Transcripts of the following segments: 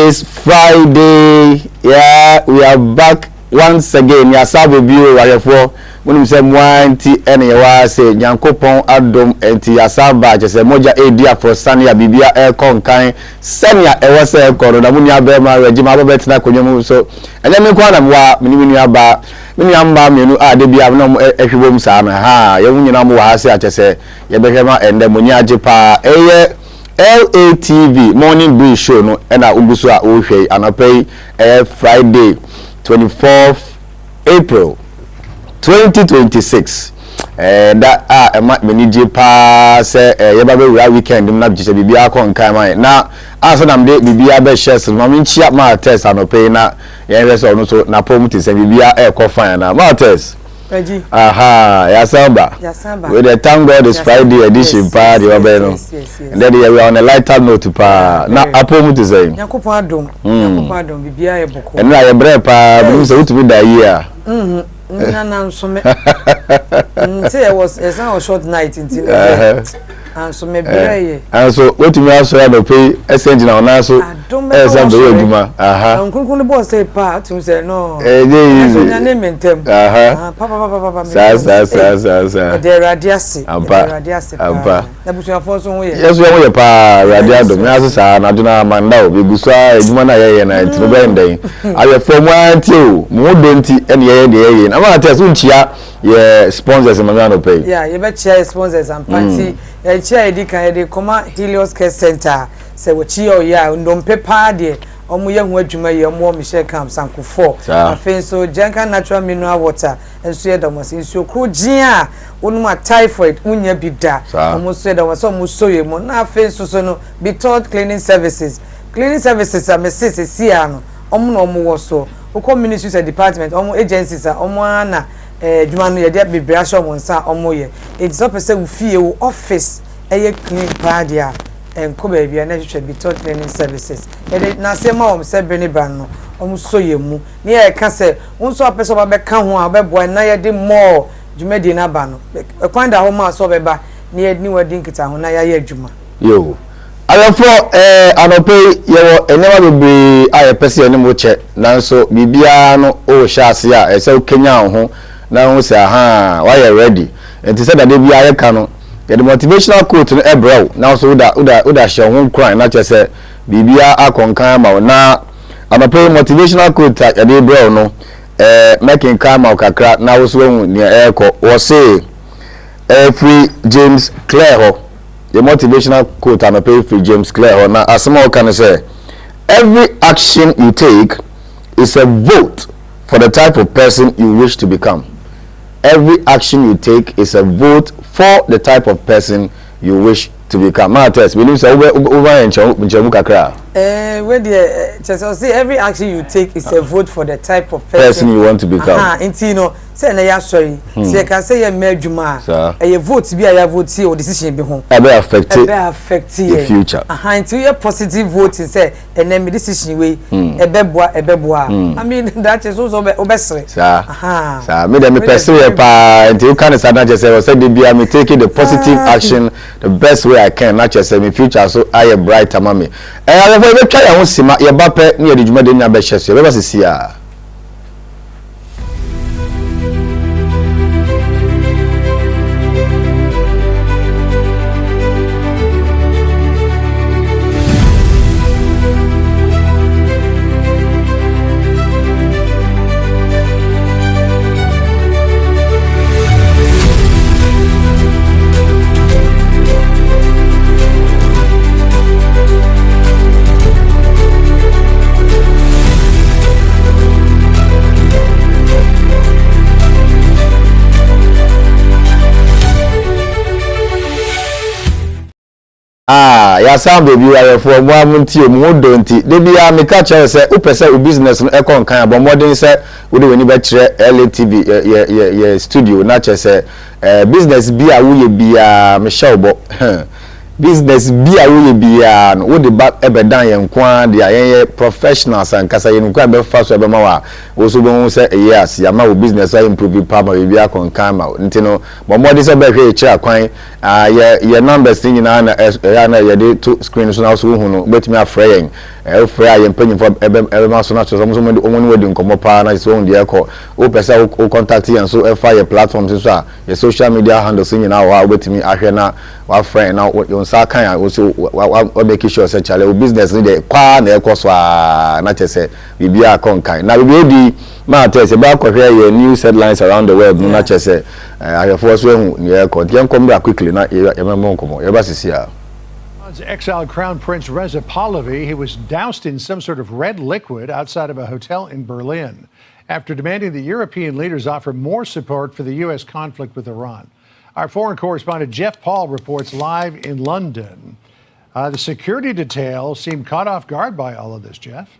is Friday. Yeah, we are back once again. Ya sabe bio warefo. When say mwanti ene wa say Nyankopon adom enti ya saba je say moja edia for sania bibia e konkan sania e wo say kono na muni abema regime ababet na konyomu so enye me kwa na wa mini aba mini amba menu ade bia na ehwebom sa na ha ye nyina mo wa ase a che say ye behema ende muni age pa eye L.A Morning Breeze show no na ugusu a o hwei anapei Friday 24th April 2026 that manage pa say yeba be wura weekend na bije bibia konkan man na aso nam de bibia be shares ma minchia ma test anopei na yen rest ono so na pom ti say bibia e ko fine na ma test aha ya samba with the thank God is Friday edition pa the obe no and then we are on a lighter note pa na apom ti say Yakopon adom bibia e boko and na ye bre pa bi say utumi da year Nana some say it was a short night until and so maybe and so what you also have to pay essential now na so some do aduma nkukun the boss say pa to say no so na name mentem papa sa the radiasi na busuafo so ho ye yes we ho ye pa radiado me aso sa na duna manda o begusua aduma na ye na ntino benden aye from anti o mo donti ene ye na ma test unchia ye sponsors me no pay yeah you bet share sponsors and party chair di kan de koma Helios Care Center se wo chi o ya ndompe pa de omo ye hu adwuma ye omo Michelle Camp Sankofo afen so Janka natural mineral water enso ye damos enso kro gin a onuma typhoid unya bida omo so ye damos omo so ye mo na afen so no be taught cleaning services am see ano omo no omo wo so o ministries department omo agencies omo ana dwuma no ye de bebrasho mo nsa omo ye it's up say we fie wo office eye clean padia enko ba bia na hwehwe be taught cleaning services e na se ma o se beni ban no omo so ye mu ne ye ka se wonso apeso ba be ka ho a be boy na ye de more dwumadi na ba no kwanda ho ma so be ba ne ye ni wadi nkita ho na ya ye adwuma yo ayefo anopei yewo enema bebre ayepese ene mo che nanso bibia no o hyase a ese Kenya ho na ho se aha why you ready and to say that they be ayeka no the motivational quote no ebrew now so uda share ho kran na che say bibia akonkan ma na anopei motivational quote ya dey ebrew no making kama kakra na wo so hu ne eko wo say free James Clare the motivational quote and pay for James Clare now as someone can say every action you take is a vote for the type of person you wish to become. Every action you take is a vote for the type of person you wish to become. Matters we say over in kakra where the just say every action you take is a vote for the type of person you want to become. You know say na ya sorry say can say ya medjuma e vote bi ya vote o decision bi ho e be affect the future until your positive voting say and me decision we e be boa I mean that is also obesere sir me dem person here pa until you can say na just say dey be am taking the positive action the best way I can not just say me future so I bright amami I be try ya ho sima ye ba pe ne ye djuma de nya be hyeso ye be sisi a ya sound baby we for mo amunti o mo donti de bia me ka chere say o pese o business no e kon kan abo modern say we de weni be chere LA studio na chere say business bia wo ye bia me show bo business bi a wo ye bia no wo de ba ebedan ye nkwa de ayen professionals and kasa ye nkwa be fa so be ma wa wo so be hu say yes ya ma wo business a improve pa ma bi akonkan ma ntino mo mo de se be hwe chi akwan ye numbers ni na na ye de to screen so na so hu no betimi afre yen frɛ a yɛmpanyin fo ebe ma so na so mo mo wedi nkomo pa na so hu de ekɔ wo pesa wo contact yɛn so e fa ye platforms so a ye social media handles ni na wo betimi ahwɛ na wa friend na yon sa kan a wo so wa make sure say chale wo business ni de kwa na ekɔ so a na chese bibia konkan na bibia di ma tese ba kɔhwɛ ye news headlines around the world na chese ayefo so hu ne ekɔ yɛn kom bra quickly na ye memo nkomo ye ba sisi a exiled Crown Prince Reza Pahlavi. He was doused in some sort of red liquid outside of a hotel in Berlin after demanding that European leaders offer more support for the U.S. conflict with Iran. Our foreign correspondent Jeff Paul reports live in London. The security detail seemed caught off guard by all of this, Jeff.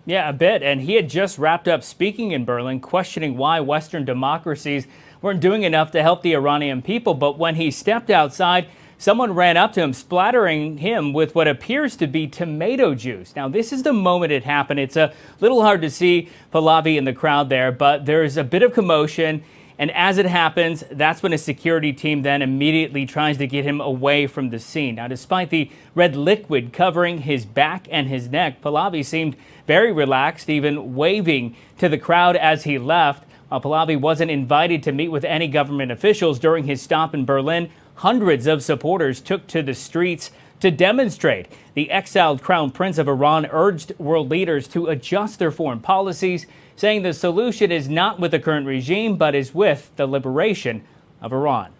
Yeah, a bit. And he had just wrapped up speaking in Berlin, questioning why Western democracies weren't doing enough to help the Iranian people. But when he stepped outside, someone ran up to him, splattering him with what appears to be tomato juice. Now, this is the moment it happened. It's a little hard to see Pahlavi in the crowd there, but there's a bit of commotion. And as it happens, that's when a security team then immediately tries to get him away from the scene. Now, despite the red liquid covering his back and his neck, Pahlavi seemed very relaxed, even waving to the crowd as he left. While Pahlavi wasn't invited to meet with any government officials during his stop in Berlin, hundreds of supporters took to the streets to demonstrate. The exiled Crown Prince of Iran urged world leaders to adjust their foreign policies, saying the solution is not with the current regime, but is with the liberation of Iran.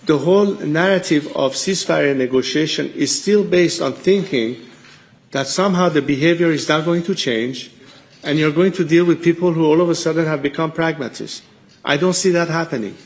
The whole narrative of ceasefire negotiation is still based on thinking that somehow the behavior is not going to change and you're going to deal with people who all of a sudden have become pragmatists. I don't see that happening.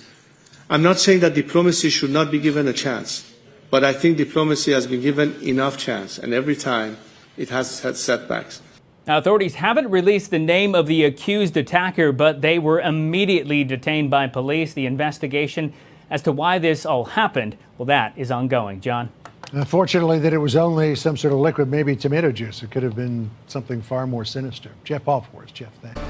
I'm not saying that diplomacy should not be given a chance, but I think diplomacy has been given enough chance, and every time it has had setbacks. Now, authorities haven't released the name of the accused attacker, but they were immediately detained by police. The investigation as to why this all happened, well, that is ongoing. John? Fortunately, that it was only some sort of liquid, maybe tomato juice. It could have been something far more sinister. Jeff Paul for us. Jeff, thanks.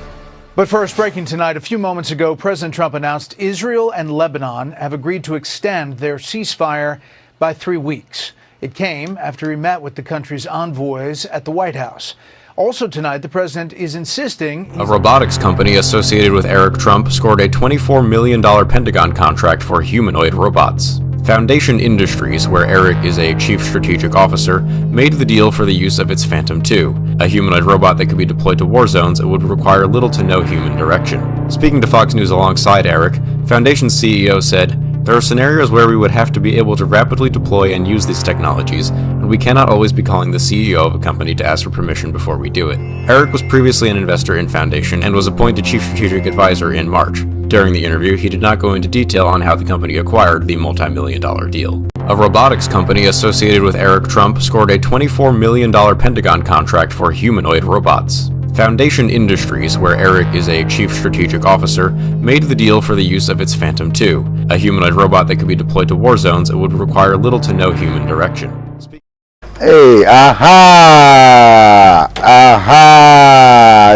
But first, breaking tonight, a few moments ago, President Trump announced Israel and Lebanon have agreed to extend their ceasefire by 3 weeks. It came after he met with the country's envoys at the White House. Also tonight, the president is insisting a robotics company associated with Eric Trump scored a $24 million Pentagon contract for humanoid robots. Foundation Industries, where Eric is a chief strategic officer, made the deal for the use of its Phantom II, a humanoid robot that could be deployed to war zones and would require little to no human direction. Speaking to Fox News alongside Eric, Foundation's CEO said, "There are scenarios where we would have to be able to rapidly deploy and use these technologies, and we cannot always be calling the CEO of a company to ask for permission before we do it." Eric was previously an investor in Foundation and was appointed chief strategic advisor in March. During the interview, he did not go into detail on how the company acquired the multi-million-dollar deal. A robotics company associated with Eric Trump scored a $24 million Pentagon contract for humanoid robots. Foundation Industries, where Eric is a chief strategic officer, made the deal for the use of its Phantom II, a humanoid robot that could be deployed to war zones and would require little to no human direction. Hey,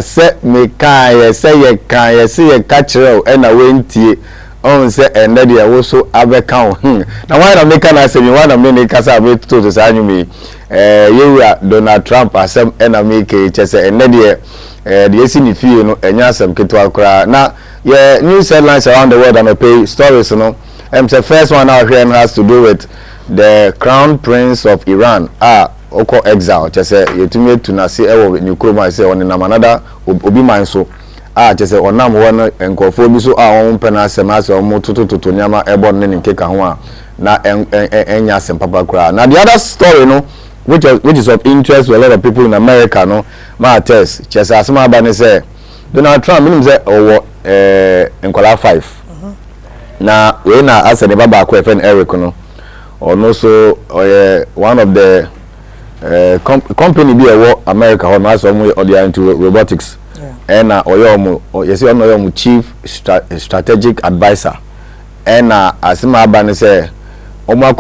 set me can say you can see a catcher and a winty on say and that you also have a count. Now, why don't make an say you want to make us have it to the anime? You are Donald Trump as some enemy chess and the SNF, you know, and yes, some Kitwa cry. Now, yeah, news headlines around the world and I pay stories, you know. And the first one out here has to do with the Crown Prince of Iran. Oko exile just say yetumi tuna se ewo nyukroma say on na manada obi man so just say onam won enkofo bi so won pena asem ase o tototo nyama ebo ne nkeka ho na enya asem papa kura. Now the other story no which is of interest to a lot of people in America no ma test just asema ba ne say Donald Trump minim say owo enkola 5 na we na ase ne baba ko efen Eric no or also one of the company be a America or mass or they are into robotics and chief strategic advisor and asima bani say omo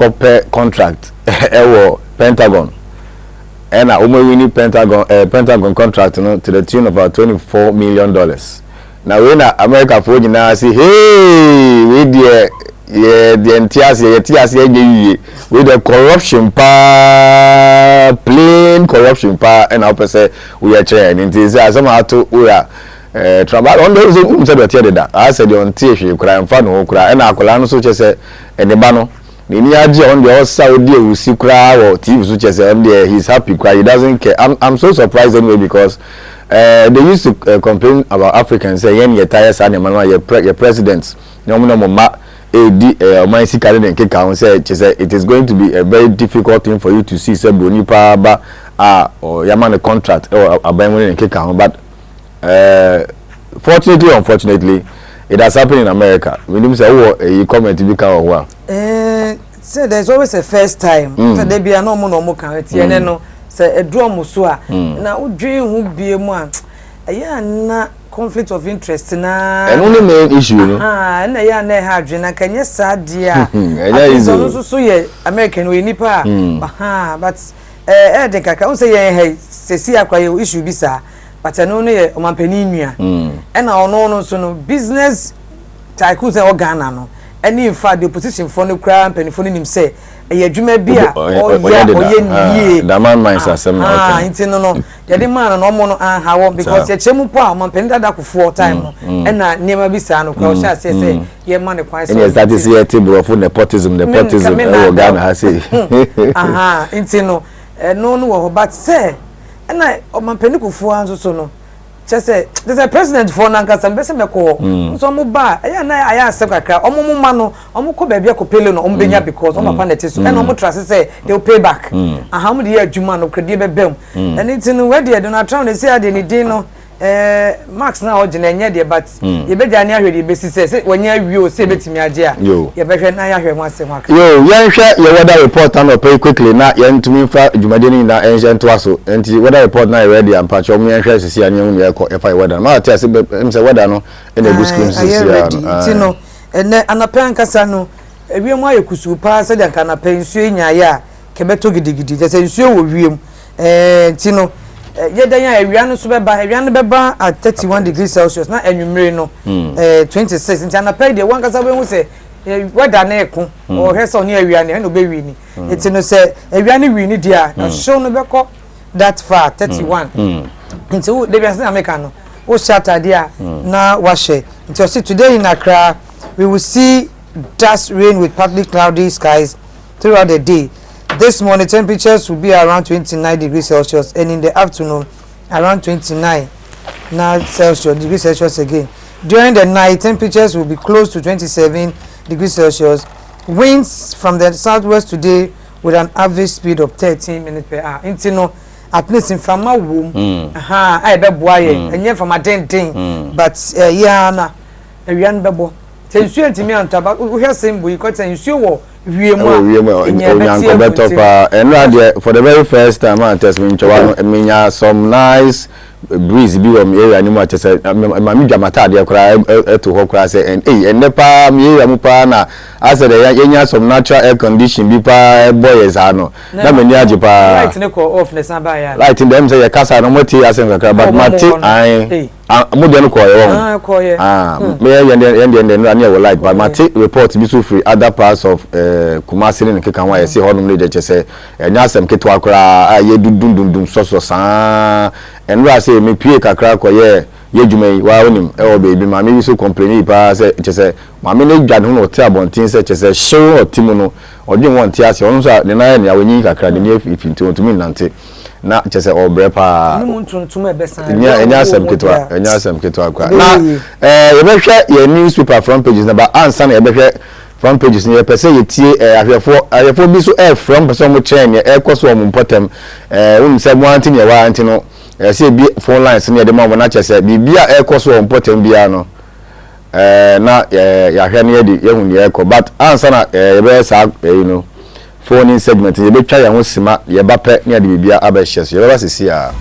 contract ewo Pentagon and omo winning Pentagon contract no to the tune of about $24 million. Now when America for now say hey we the NTS with the corruption plain corruption and I say we are trying and it is somehow to we are travel on those who said that I said on TV cry and fan who cry and I so just say and the bano ni aje on the Saudi we see cry or TV so just say he's happy cry he doesn't care. I'm so surprised anyway because they used to complain about Africans say yen ye tires and your presidents no ma it is going to be a very difficult thing for you to see say broni pa ba or yaman contract or abayin but fortunately unfortunately it has happened in America. We need to say you comment to become well. So there's always a first time. So there be no more can no say a drum so na udwin hu bie mu a na conflict of interest na and only main issue no na ya na ha dwen na kanye sadia so ye American we nipa but de kaka say ye sesi akwaye issue bi sa but no no ye omampani nua na ono so no business tycoon say Ghana no any in fact the opposition for no crime penny for nim say e adwuma bia oye nie the man minds asem okay intino no ye the man no mo no hawo because ye chemu po a man penny dada for time no na niema bi sa no kwa sha say ye man the kwan say that is here table of nepotism e Ghana ha say intino no wo but say na man penny kufu anso so no say there's a president for nankasa mbese meko so mo ba na aya asem kakra omo ma no omo ko ba bia ko pele no omo benya because omo pa net so and omo trust say they will pay back aha mo de adwuma no kredi be bem and it no we de Donald Trump dey say ade ni din no Max na ogene nya de but ye be gya ne ahwede be si say wonya awie o say betimi age a ye be hwe na ya hwe mo asem aka yo ye hwe ye weather report and pay quickly na ye ntumi fa dwumade ni na enje nto aso enti weather report na ready am pa cho mo ye hwe sisi anya hu ye ko e fa weather ma tia se em say weather no e na good screen sisi ya ti no ene anapan kasa no ewie mo ayekusu pa se de kana pa nsuo nya ya kebeto gidigidi je se nsuo wo wiem ti no yedan ya ewia no so beba ewia no beba at 31 degrees Celsius na enwumre no 26 nti na pay de wan kasa be hu se weather na eko o hesa oni ewia ne no be wi ni eti no se ewia ni wi ni dia na show no be ko that far 31 nti wo de bia se America no wo shatter dia na wa share nti o see today in Accra we will see dust rain with partly cloudy skies throughout the day. This morning temperatures will be around 29 degrees Celsius and in the afternoon around 29 degrees Celsius again. During the night temperatures will be close to 27 degrees Celsius. Winds from the southwest today with an average speed of 13 minutes per hour. Intino at least in from my womb. I be boy and yet from a den but yeah na a yan bebo. Tensu ntimi antaba we hear same boy because tensu wo wiemu onyanko beto pa enra for the very first time I test me nchowa no emenya some nice breeze bi won area ni mu atese ma mi dwamata de kora eto ho kora say nepa mi area mu pa na ase de yenya some natural air condition bi pa boys ano na mani age pa light ne ko off ne san ba ya light dem say ya kasa no moti asem kakra but mati ai amode no ko ye won ko ye me yende no ane wo light but mati report bi so free other parts of Kumasi ne keka wa yesi honum ne de chese enya asem keto akora ye dundundum soso saa enra say me pie kakra ko ye dwumai wa onim e o baby ma me so complain pa say chese ma me ne dwan ho no te abontin say chese show otimu no odwen won te ase onso ne na ya ne awenyi kakra de ne ifinti ontumi nante na chese obre pa ni muntuntum e besan enya asem keto akora na ye be hwe ye newspaper front pages na ba ansa na ye be hwe front pages ni pese yetie ahwefo bi so from person mo chain ye ekoso mo important se mo anti ne wa anti no se bi phone lines ni de ma na chese bibia ekoso mo important bia no na ya hwe ne ye di ye hu ne eko but answer na ye be sa phone segment ye be twa ya ho sima ye ba pe ne de bibia aba hye so ye ba sisi a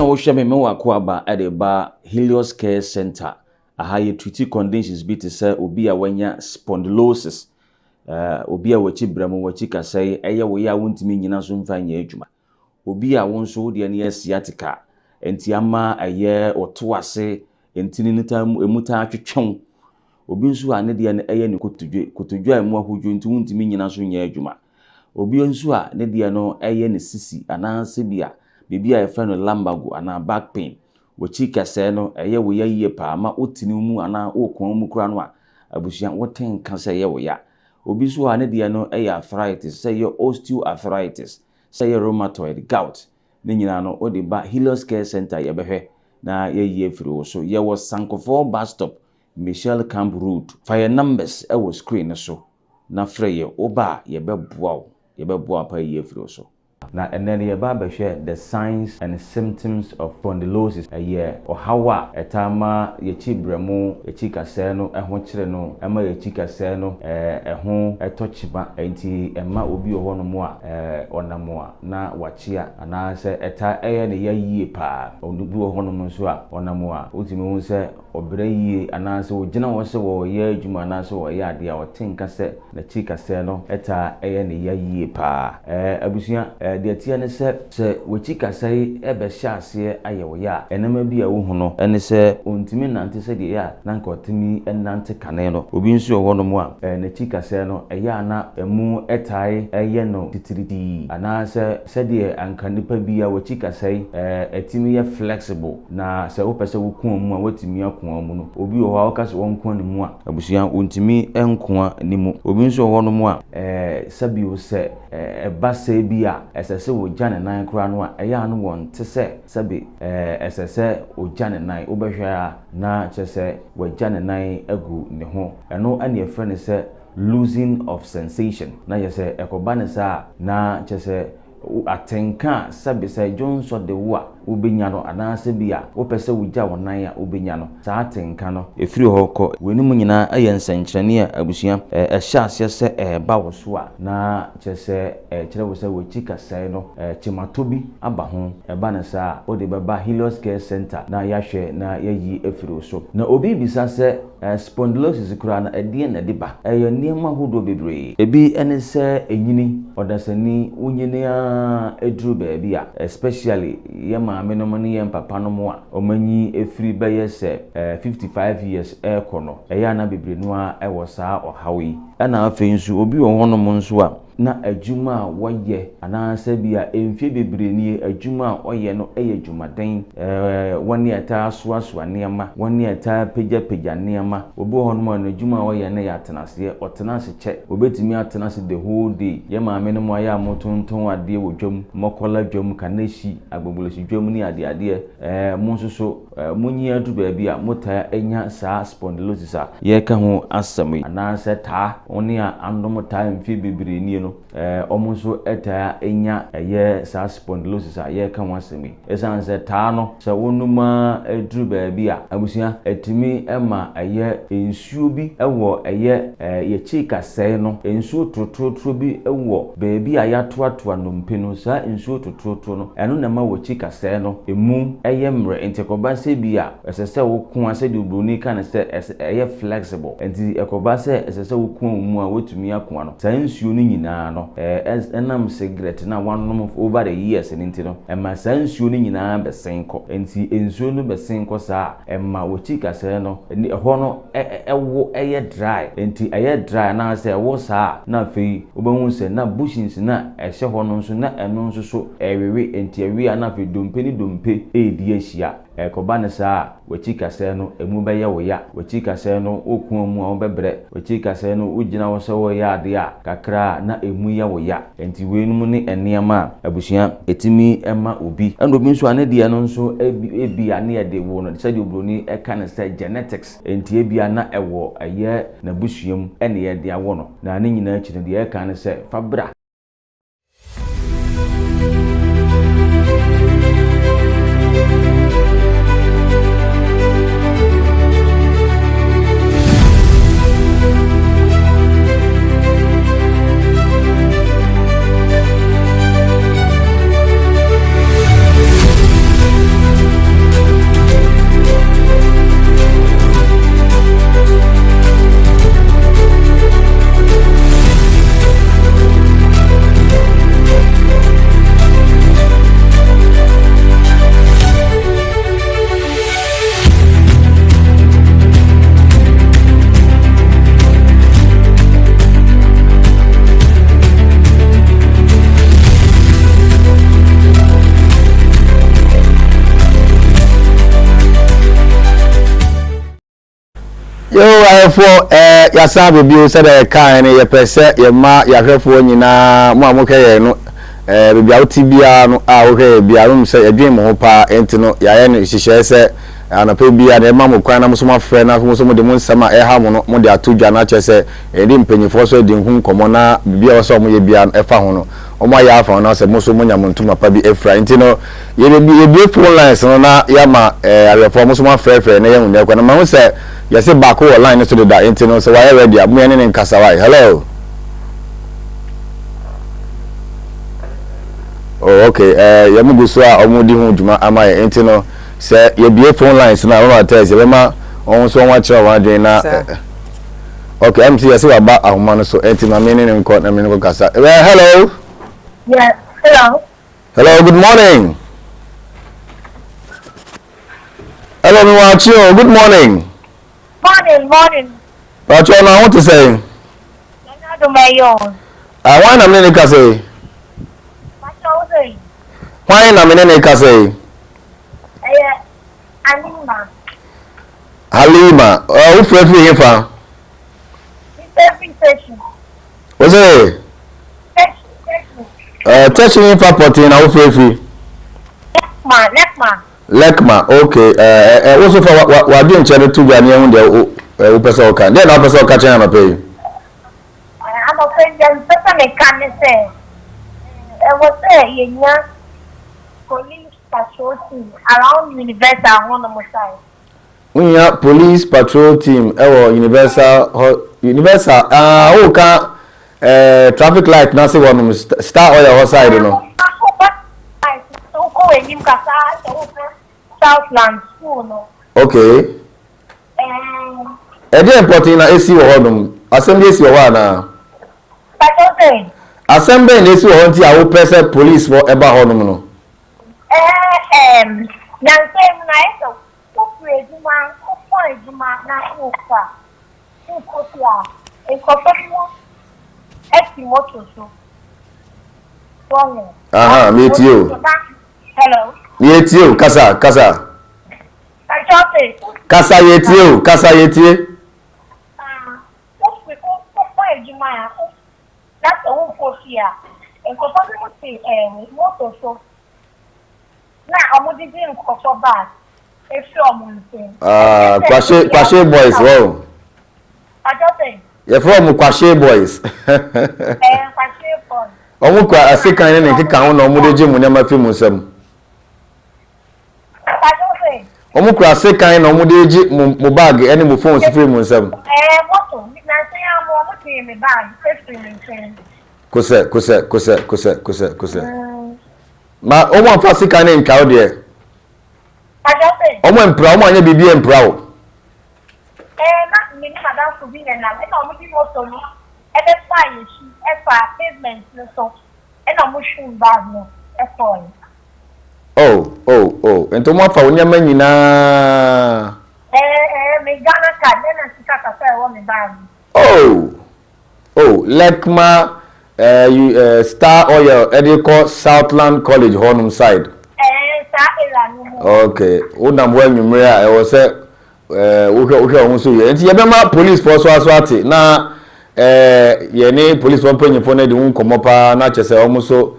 wo hwe me wa ko aba e de ba Helios Care Center aha ye treat conditions bi te say obi a wanya spondylosis obi a wachi bramu wachi kasai eye wo ya wontimi nyina so mfa nya adwuma obi a won so de ne sciatica enti ama eye oto ase enti ni nitam emuta atwetwon obi nso a ne de ne eye ne kotodwe emu ahodwo enti wontimi nyina so nya adwuma obi nso a ne de no eye ne sisi ananse bia bibia e fa no lumbago ana back pain wachi kasai no eye wo ya yie pa ama otini mu ana okon mu kura no a abusua woten ka say ye wo ya obi so a ne de no eye arthritis say ye osteoarthritis say ye rheumatoid gout ne nyina no o de ba Helios Care Center ye behwe na ye yie firi wo so ye was Sankofo bus stop Michelle Camp Road fire numbers e wo screen so na frɛ ye oba ye beboa pa yie firi wo so na enen ye ba behwe the signs and symptoms of spondylosis ohawa etama ye chibremu ye chikase no eho kire no ema ye chikase no eho etochiba enti ema obi oho no mo a onamo a na wachia ana se eta eye ne ya yie pa onubi oho no mo so a onamo a otimi hu se obere yie ana se ogina wo se wo ye adwuma ana se wo ye ade a otenka se na chikase no eta eye ne ya yie pa abusua de atia ne se wachika sai ebe hyase ayewo ya enema bi a wo hu no ene se ontimi nante se de ya na nka otimi enante kane no obi nsu owo no mo a na chika sai no eya na emu etai eye no titiridi ana se de anka nipa bi a wachika sai etimi ye flexible na se wo pese wo kun mu a watimi akon mu no obi wo ha wo kase won kun ne mu a abusua ontimi enkoa ni mu obi nsu owo no mo a sabi wo se eba se bi a esese wo jane nan kura no a eya no won te se sabe esese o jane nan obehwa na chese wo jane nan agu ne ho eno ane efre ne se losing of sensation na yese ekoba ne sa na chese atenka sabe se jonso de wo a obenya no anase bia wo pese wo gya wonan a obenya no saa atenka no efiri ho kɔ wenimu nyina aye nsankyerene a abusua ehya ase se ba wo so a na kyese kyerɛ wo se wo chika sai no chimato bi aba ho ba na saa wo de baba Helios Care Center na yahwɛ na yayi efiri wo so na obi bisa se spondylosis kura na edie na de ba niema hodo bebre ebi ene se enyini odasani unyini a edru baabi a especially yema ameno ne yem papa no mo a omanyi efiri beye se 55 years kono eya na bebre no a ewo saa ohawi ana afei nso obi wo hono mo nso a na adwuma a woye anansa bia emfie bebre ni adwuma a oye no eye adwumaden woni eta soasoa niema woni eta pegya niema obi ho no na adwuma a oye na ya tenase otenase che obetimi atenase the whole day ye maame no mo ya motonton ade wo dwom mokola dwom kanashi agbogolosi dwom ni ade mo nso munyi adu baabi a mota enya saa spondylosis a ye ka ho asami anansa taa oni a andom taa emfie bebre ni no omo so eta enya eye saa spondylosis a ye ka ho asami esanse taa no se wonuma edru baabi a abusua etimi ema eye ensuo bi ewo eye ye chika sei no ensuo totrotro bi ewo baabi a ya toatoa no mpenu saa ensuo totrotro no eno na ma wo chika sei no emu eye mre entekoba se bi a esese wo kun ase de obroni kan se eye flexible enti ekoba se esese wo kun mu a wotumi akon no saa ensuo no nyina no enam cigarette na wanom over the years enti no ema saa ensuo no nyina besenko enti ensuo no besenko saa ema wo chika sei no ho no ewo eye dry enti eye dry na se wo saa na fei obehu se na bushins na ehye ho no nso na eno nso so ewewe enti ewe na fei dompe edi ahia ekoba ne saa wachika se no emu beye wo ya wachika se no okun mu a obebre wachika se no ugina wo se wo ya ade a kakra na emu ya wo ya enti wenum ne eniema abusua etimi ema obi endobi nso ane de no nso ebi ane ye de wo no se de obroni eka ne se genetics enti ebi ana ewo aye na busuam ene ye de awo no na ane nyina akire de eka ne se fabra Yo, I for yasa baby said a kind ye pese ye ma ya hwefo nyina mo amoke no baby awti bia no a wo hwe bia no se edwen mo pa enti no ya ye ne hihye se anape bia na ma mo kwan na mo so ma frɛ na mo so mo de mo nsama ha mo no mo de atodwa na che se edi mpanyifo so de hu nkomo na bia wo so mo ye bia efa ho no omo ya afa na se mo so mo nya mo ntuma pa bi efra enti no ye bi phone lines no na ya ma awefo mo so ma frɛ na ye hu ne kwa na ma ho se you say back over line so that internet so why ready am any in Kasawai. Hello. Oh okay. You go so omudi hu djuma ama internet say you be phone lines na we tell say ma on so wan kire wan dwen na okay I'm see you say about ahoma no so internet me ne nko na me ne kasa. Hello. Yes. Hello. Hello, good morning. Hello, me watch you. Good morning. Morning. What you want to say? Why na me ka say? Why na me ka say? Halima. Who free here fa? What's it? Touching for potting na who free? Lekma, okay. Also for what doing chere to gani ehun de o pese o kan. Then o pese o ka chen na pay. I'm afraid them person me can say. Was yenya police patrol team around Universal one more side. Unya police patrol team Universal o ka traffic light na say one star oil side no. Southland school no. Okay. Ede important na AC wo hodum. Assembly AC wo na. Patrol. Assembly na AC wo nti a wo pese police wo eba hodum no. Na say na eso. Ko prejuma, ko prejuma na ko fa. Ko tia. E ko mo. Eti moto so. Aha, meet you. Hello. Meet you, kasa. Kasa yetie. That's the whole Kosia. And Kosia motor so. Now I'm didn't Koso back. If you're Kwashe boys, wow. You're from Kwashe boys. Kwashe boys. Omu kwa asikan ne nkeka ho na omu de gemu ne mafi mu nsam. Omu kwa asikan na omu de gi mu bag ene mu phone sifiri mu nsam. Moto, na say am omu ti me bag, safety me Kose. Ma omu afa asikan ne nka o de. Omu empra, omu anya bibi empra o. Na me ni madam so bi na omu di moto no. Ebe fa yeshi, pavement so. And I'm wishing bad no. Oh. Ento mo afa onya manyina. Me Ghana card na sika ka fa wo me bag. Oh, Lekma Star Oil Edico Southland College Honum side. Okay. Unam wa nwumre a e wo se wo ho so ye. Enti ye be ma police force so ate na ye ni police one penny for na de hu komo pa na chese omo so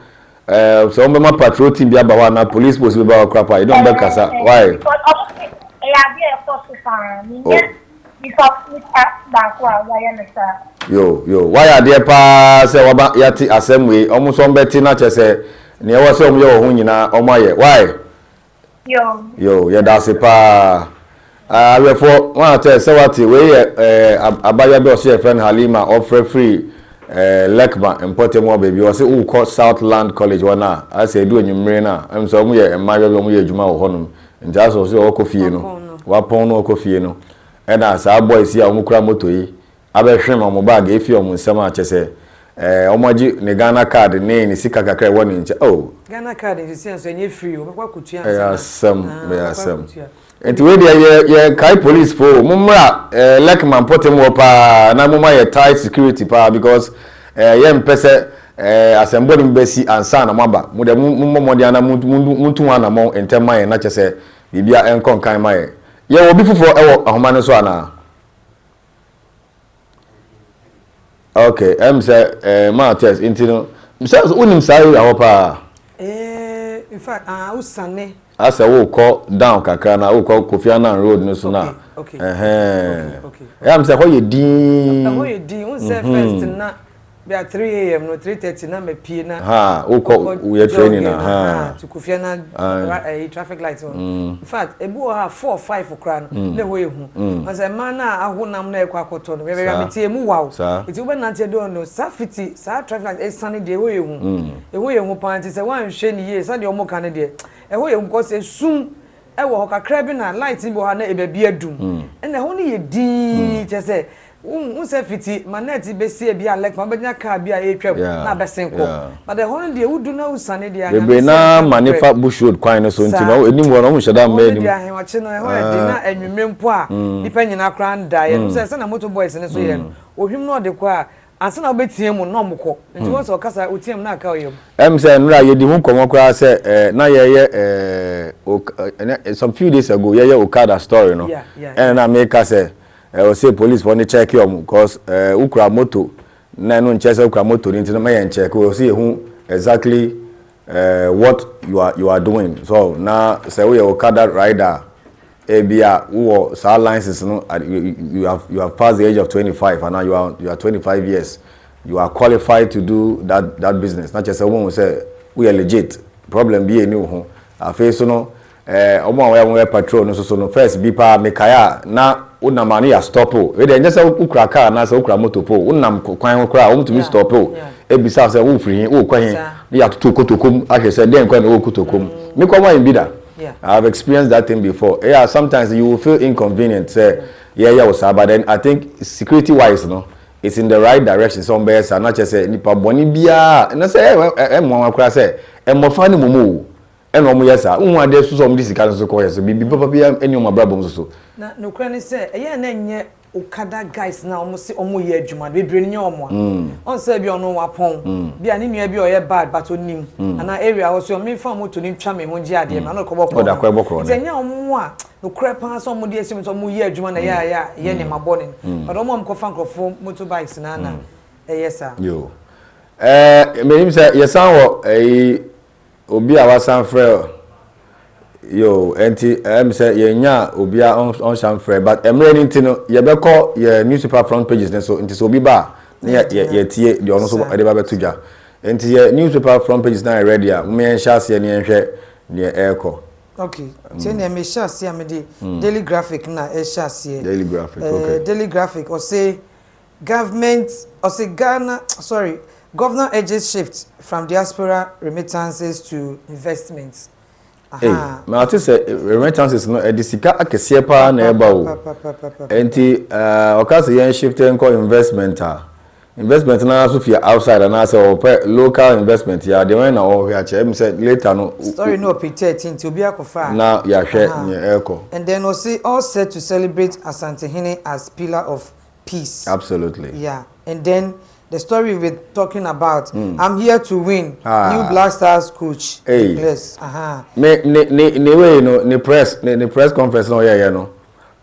so on be ma patrol team bia ba wa na police post be ba crap I don't be kasa why yo why are there pa say wa ba yati asemwe omo so mbeti na chese ne wo se omo ye ho nyina omo aye why yo ye da se pa we for one tell say what we abaya be o se friend Halima offer free Lekma important more baby o say who call Southland College wana I say do enyumre na am so mu ye emaye be mu ye adwuma wo honum nja so o kofie no wa pon no kofie no e na sa boys ya mu kura moto yi abehwem o mu bag efi o mu nsam a chese o moji ne Ghana card ne sika kakra woni nche Ghana card is so enye free o bekwa kutua ya sam enti we dey kai police for mumra Lekma important more pa na mumma ye tight security pa because ye mpese asembodi mbesi ansa na maba mu de mummo de ana muntu ana mo entema ye na chese bibia enkon kan ma ye obi fufo ewo ahoma ne so ana Okay, say Martes into no. Say unim sai ahopa. In fact, usane. As a wo call down kakra na wo call Kofi Annan road no so na. Okay. Say ho ye din. Ho ye din, un say first na be at 3 a.m. no 3:30 na me pie na. Ha, wo call we training na. Ha. To Kofi Annan traffic light on. In fact, ebu ha 4 5 okra no na ho ye hu. Man say man na ahonam na ekwa akoto no. We be metie mu wow. Iti wo be nante do no safety, sa traffic light e sane de ho ye hu. E ho ye hu pan ti say wan hwe ni ye, sa de omo kan de. E ho ye hu ko say sum e wo kakra bi na light bi ho na e ba bi adum. E na ho ne ye din che say say fiti maneti be see bia like ma benya ka bia e twam na besen ko but the one dey wudu na usane dey na be na manifa bush road kwan no so ntino enim wo no mo sheda ma enim dia he wa che no e ho dey na anwumempo a dipa nyina kra nda ye no say na motor boys ne so ye no ohwim no de ko a ansa na obetie mu no mko nti wo so kasa otiem na aka oyem say nra ye di hu komo kra say na ye some few days ago ye Okada story no and na make say say police for check you because ukra moto na no nche say ukra moto ni na me check we see who exactly what you are doing so now say we Okada rider ebia who sa license no you have passed the age of 25 and now you are 25 years you are qualified to do that business not just say we are legit problem be any ho afi so no omo we patrol no so no first be pa mekaya na unam ya stop o we dey just ukra car na say ukra motor po unam kwan kra o mutumi stop o ebisa say wo free wo kwan ya to kotokom ake say den kwan wo kotokom me kwa wan bi da I have experienced that thing before yeah sometimes you will feel inconvenient say but then I think security wise no it's in the right direction some bears are not just say nipa boni bia na say mo akra say mo fa ni momo eno mo yesa unwa de so some this kind so ko yesa bi papa bia eni o mabrabom so na no kra ni say na nye Okada guys na omo ye adwuma bebre ni omo on say bi ono wapon bi ani nua bi oye bad but onim ana area wo so me fa moto ni twa me ho gi ade na no ko bokro nya omo a no kra pa so omo de esim so omo ye adwuma na ye ne mabone but omo am ko fa nkrofo motorbikes na na yesa yo me him say yesan wo obi a wasan frɛ yo enti say yenya obi a on sham frɛ but emre ni ntino ye be call ye newspaper front pages ne so enti so obi ba ne ye tie de ono so de ba beto dwa enti ye newspaper front pages na ready a me enhase ne enhwɛ ne eko okay say ne me shase am de daily graphic na shase daily graphic okay daily graphic or say government or say Governor urges shift from diaspora remittances to investments. I think remittances no edisika akese pa na eba o. Enti okase yen shift enko investment na so fi outside and as local investment ya de when na o hwe ache em say later no story no p13 to obi akofa na ya hwe ne eko. And then we see all set to celebrate Asantehene as pillar of peace. Absolutely. Yeah. And then the story we're talking about, I'm here to win. New Black Stars coach. Hey. Yes. Ne press conference no yeah no.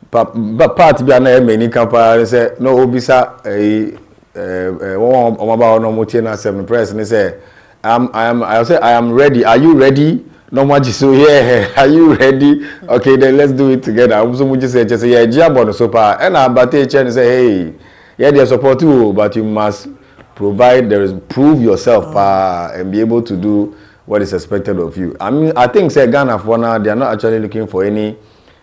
Part bi na many campaign say no obisa omaba no motie na sem press ne say I am ready. Are you ready? No much so yeah. Are you ready? Okay, then let's do it together. I'm so much say just yeah jabo so pa and abate chen say hey yeah, they support you, but you must prove yourself and be able to do what is expected of you. I mean, I think say Ghana for now they are not actually looking for any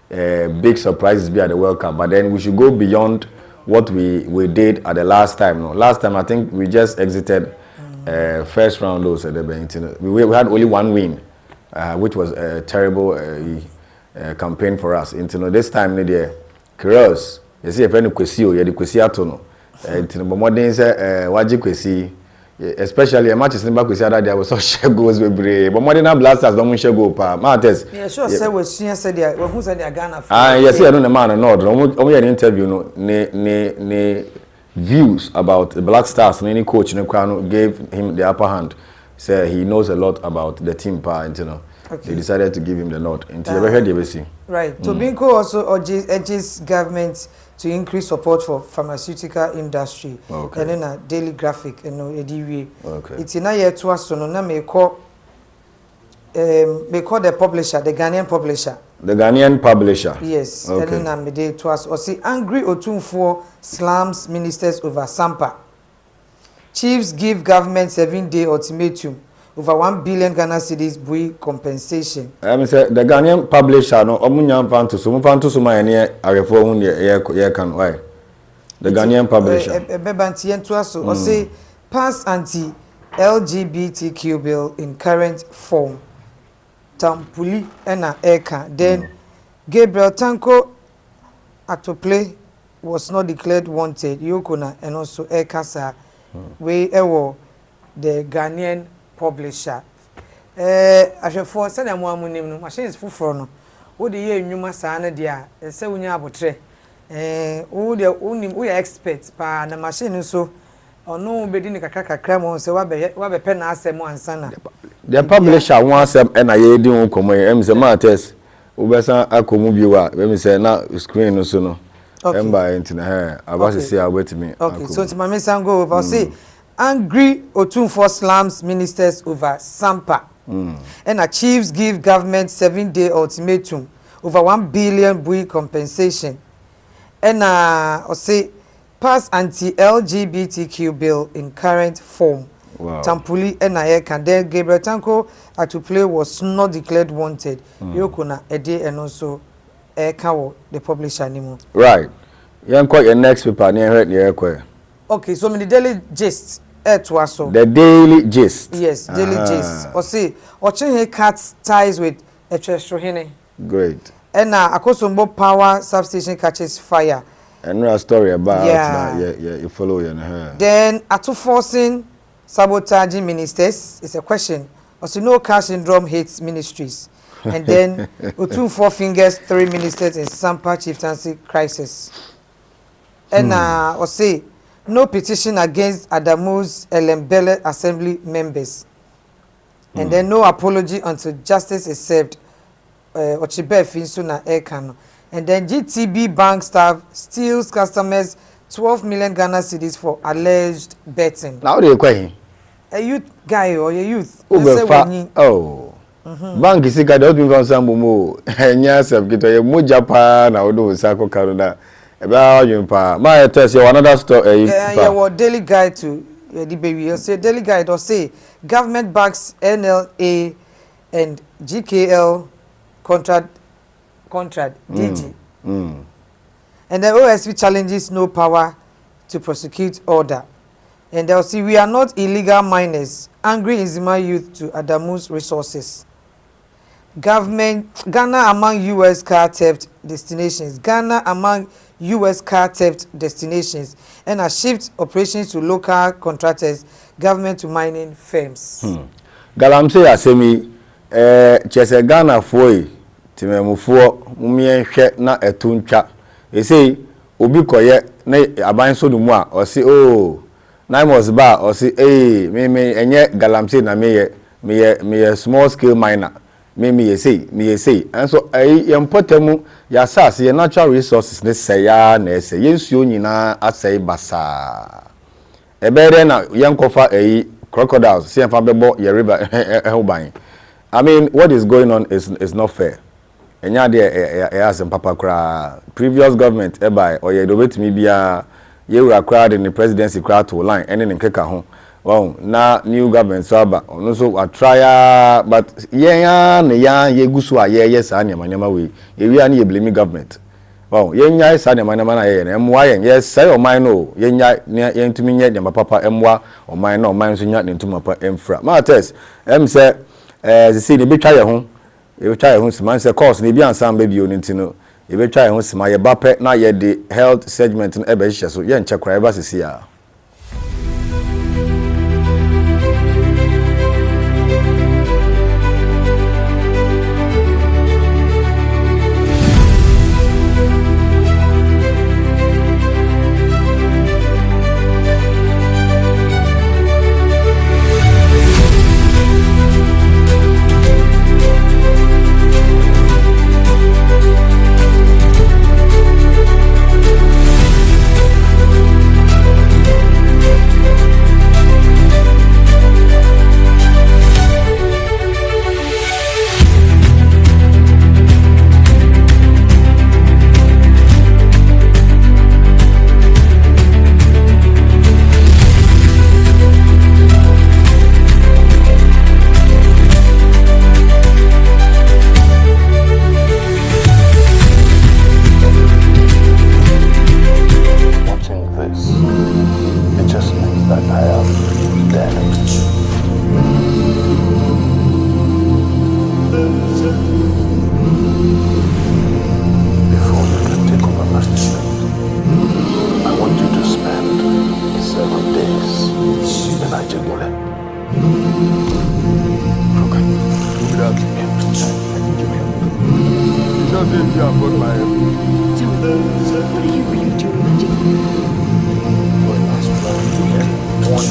big surprises be at the World Cup, but then we should go beyond what we did at the last time. No, last time I think we just exited first round loss at the we had only one win, which was a terrible campaign for us. This time the Curious. You see, if any question, you have question to no. But more than say, waji question, especially a match is never question that there was so share goals with brave. But more than that, blasters don't share go pa. Matters. Yeah, sure. Say we see said there. Who said they are Ghana? Yes, I know the man or not. Only an interview, no, ne views about the Black Stars. And any coach in the crown gave him the upper hand. Say he knows a lot about the team pa, and you know. Okay. They decided to give him the nod. Until you heard the see. Right. Tobinko also urges government to increase support for pharmaceutical industry. Okay. And then a daily graphic, you know, ediwe. Okay. It's in a year to us, so no, may call the publisher, the Ghanaian publisher. The Ghanaian publisher. Yes. Okay. And then I made it to us. Or see, angry Otunfo slams ministers over Sampa. Chiefs give government 7-day ultimatum over 1 billion Ghana cedis bui compensation. I mean, say the Ghanaian publisher no omunya fanto so my ene arefo hu ye can why the Ghanaian publisher Bebanti to us or say pass anti LGBTQ bill in current form. Tampuli ena eka. Then Gabriel Tanko actor play was not declared wanted. Yokona and also eka sa we ewo the Ghanaian publisher. Ashefo send am one name no machines fuforo no. Wo de ye enwuma saa na dia se wonya abotre. Wo de onim wo expert pa na machine so ono be di ne kakra mo se wa be pe na asem ansa na. The publisher won asem e na ye di won komo em se matters wo be san akomu biwa we say na screen no so no. Emba entina he abase say awetimi. Okay, so to my san go over say angry Otunfo slams ministers over Sampa. And chiefs give government 7-day ultimatum over 1 billion bui compensation. And say pass anti-LGBTQ bill in current form. Wow. Tampuli and can then Gabriel Tanko to play was not declared wanted. Yokuna Ede and also Kawo the publisher anymore. Right. You quite your next paper near here. Okay, so the daily gist to us. The daily gist. Yes, daily gist. Or say, Ochenhe cuts ties with a Chestrohene. Great. And Akosombo power substation catches fire. And a story about you follow her. Then Atu forcing sabotaging ministers is a question. Also, no cash syndrome hates ministries. And then Otunfo fingers 3 ministers in Sampa chieftaincy crisis. And or say no petition against Adamu's Elembele assembly members. And then no apology until justice is served. Ochibe Finsuna Ekano. And then GTB bank staff steals customers 12 million Ghana cedis for alleged betting. Now they quite a youth guy or a youth. Bank is got out from some more. And yes, I've got a Japan. I would do Sako Canada. About you, pa. My test you another story. Yeah, daily guide to the baby. You say daily guide or say government backs NLA and GKL contract DG. And the OSP challenges no power to prosecute order. And they'll see we are not illegal miners. Angry Nzima youth to Adamu's resources. Government Ghana among US car theft destinations. Ghana among US car theft destinations. And a shift operations to local contractors, government to mining firms. Galamse asemi chese Ghana foi timemufuo mumie hwe na etuntwa. Ese obi koye na aban so numu a o se oh Naimos ba or say me enye galamse na me small scale miner me say and so yempotemu ya sase natural resources ne say ya na say yensuo nyina asay basa ebere na yenkofa crocodiles see fa bebo ye river ehoban. I mean what is going on is not fair. Enya de asem papa kra previous government eby or ye do betimi bia you were crowd in the presidency crowd to line and in keka home. Well, now new government so also a trial, but ye gusua yes and yamanyama we ye blame government. Well, yenya is an yamana MY yes say or mine no yenya to me yet my papa MY or mine no mine so yet into my infra. Matters say see the big try home. You try home man say course ni bi ansam baby on intino. You be try hon sima ye bape na ye the health segment no ebe hye so ye nche kra eba sisi a was in your phone, my. Tell me, what are you really doing with you? Well, that's what I'm doing. One,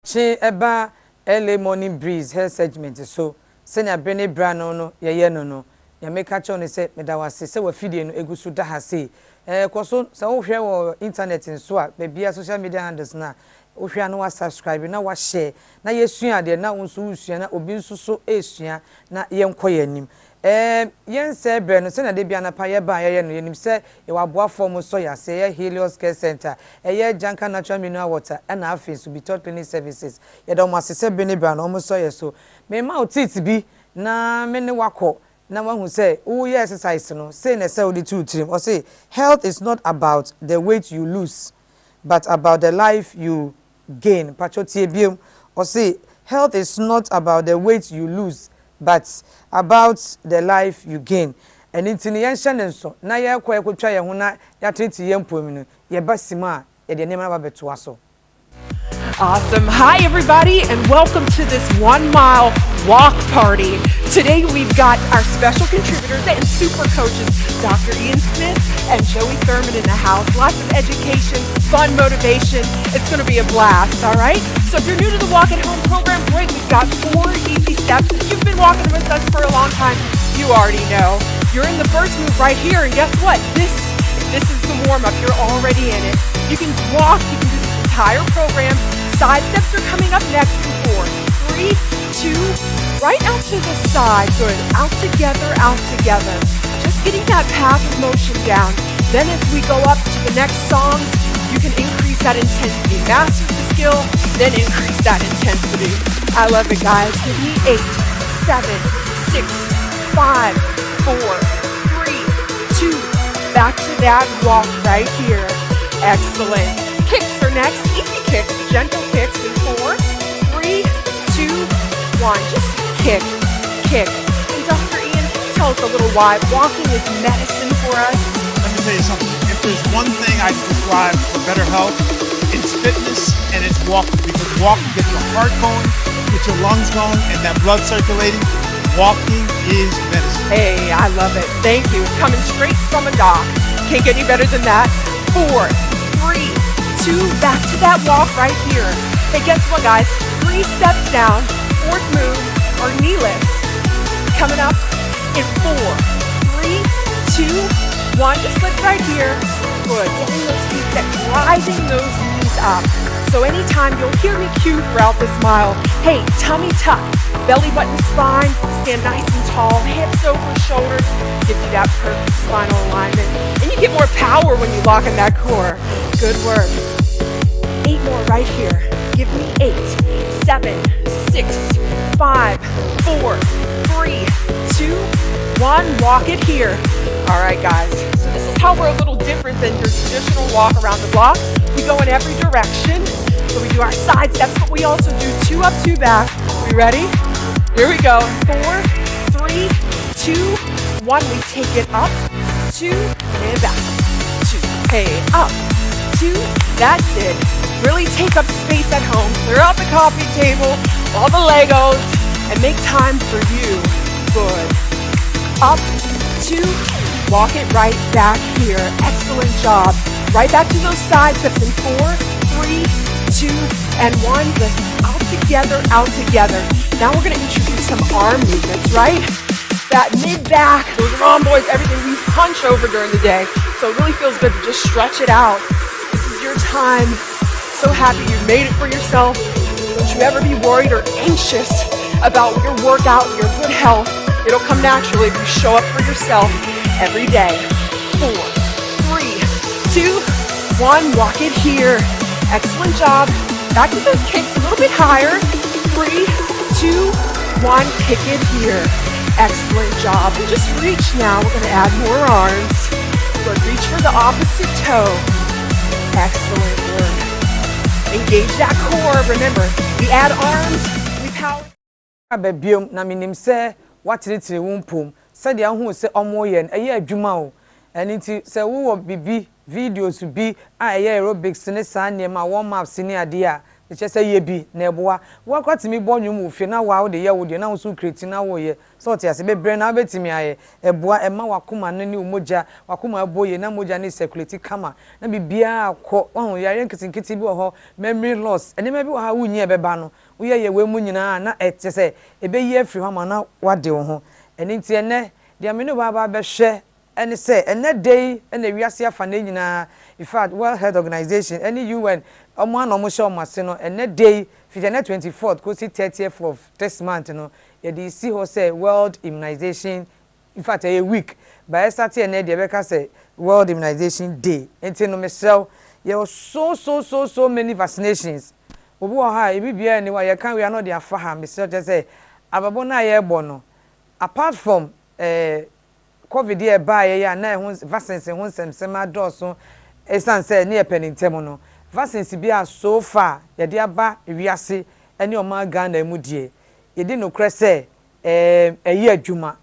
Che eba L.A Morning Breeze hair segment so senya Benny Brano no ye no ya make catch on say me da wase say wa fidie no egusu da ha sei koso se wo hwe wo internet nso a bebia social media handles na wo hwe na wa subscribe na wa share na yesua de na wonso usua na obi nso so esua na yenkoye anim yen se bre no se na de bia na pa ye ba ye no yenim se ye wa boa form so ya se ye Helios Care Center ye Janka Natural Mineral Water na afi so be top clinic services ye do mo se Benny Brano mo so ye so me ma otiti bi na me ne wako na wahu say wo ye exercise no say na say odi two trim or say health is not about the weight you lose but about the life you gain pachotie biem or say health is not about the weight you lose but about the life you gain and intini yen hye nso na ye kwa ekotwa ye ho na ya tete ye mpom no ye basima ye de nema ba beto aso. Awesome. Hi, everybody, and welcome to this 1 mile walk party. Today, we've got our special contributors and super coaches, Dr. Ian Smith and Joey Thurman in the house. Lots of education, fun motivation. It's going to be a blast, all right? So if you're new to the Walk at Home program, great. We've got 4 easy steps. If you've been walking with us for a long time, you already know. You're in the first move right here, and guess what? This is the warm-up. You're already in it. You can walk. You can do this entire program. Side steps are coming up next in 4, 3, 2, right out to the side. Good. Out together. Just getting that path of motion down. Then as we go up to the next songs, you can increase that intensity. Master the skill, then increase that intensity. I love it, guys. Give me 8, 7, 6, 5, 4, 3, 2. Back to that walk right here. Excellent. Kicks are next. Easy kicks, gentle kicks in 4, 3, 2, 1. Just kick. And Dr. Ian, tell us a little why walking is medicine for us. Let me tell you something. If there's one thing I prescribe for better health, it's fitness and it's walking. Because walking gets your heart going, gets your lungs going, and that blood circulating. Walking is medicine. Hey, I love it. Thank you. Coming straight from a doc. Can't get any better than that. 4, 3, 2, back to that walk right here. Hey, guess what, guys? 3 steps down, 4th move, or knee lifts. Coming up in 4, 3, 2, 1. Just lift right here. Good. Getting those feet set, driving those knees up. So anytime you'll hear me cue throughout this mile, hey, tummy tuck, belly button spine, stand nice and tall, hips over shoulders, gives you that perfect spinal alignment. And you get more power when you lock in that core. Good work. 8 more right here. Give me 8, 7, 6, 5, 4, 3, 2, 1. Walk it here. All right, guys. So this is how we're a little different than your traditional walk around the block. We go in every direction. So we do our side steps, but we also do 2 up, 2 back. We ready? Here we go. 4, 3, 2, 1. We take it up, 2, and back. 2. Hey, up, 2. That's it. Really take up space at home. Clear out the coffee table, all the Legos, and make time for you. Good. Up, 2. Walk it right back here. Excellent job. Right back to those side steps in 4, 3, 2, and 1. Lift out together. Now we're going to introduce some arm movements, right? That mid-back, those rhomboids, everything we punch over during the day. So it really feels good to just stretch it out. This is your time. So happy you made it for yourself. Don't you ever be worried or anxious about your workout, your good health. It'll come naturally if you show up for yourself every day. 4, 3, 2, 1. Walk it here. Excellent job. Back to those kicks a little bit higher. 3, 2, 1, kick it here. Excellent job. And just reach now. We're going to add more arms. Good. Reach for the opposite toe. Excellent work. Engage that core. Remember, we add arms, we power. Abebiom na minim se watiriti wumpum. Se dia hu se omoye eye adwuma o. Eniti se wo bibi videos bi a eye aerobics ne sa nema warm up sini ade a se ye bi na eboa wo kwatimi bonwum ofie na wa wo de ye wo de na wo so create na wo ye so te ase bebre na betimi aye eboa ema wakoma no ne umoja wakoma aboye na moja ne circulate kama na bibia akọ wo yare nkitinkiti bi wo ho memory loss ene ma bi wo ha wunyi ebeba no wo ye we mu nyina na ete se ebe ye afri ho ma na wade wo ho ene nti ene de amene baba be hwe ene se ene day ene wiase afa na nyina in fact World Health Organization any UN omo na omo show mase no ene day February 24th go see 30th of this month no ye dey see ho say World Immunization in fact a week by start ene dey be ka say World Immunization Day enti no mesel ye so many vaccinations obi wo ha e bibia ni wa ye kan we are not dey afa ha mesel just say ababo na ye bo no apart from COVID ye ba ye ya na ho vaccines ho nsem adoso esan say ne penintem no vaccines bia so far ye de aba wiase ene o ma Ghana mu die ye de no kre say eye adwuma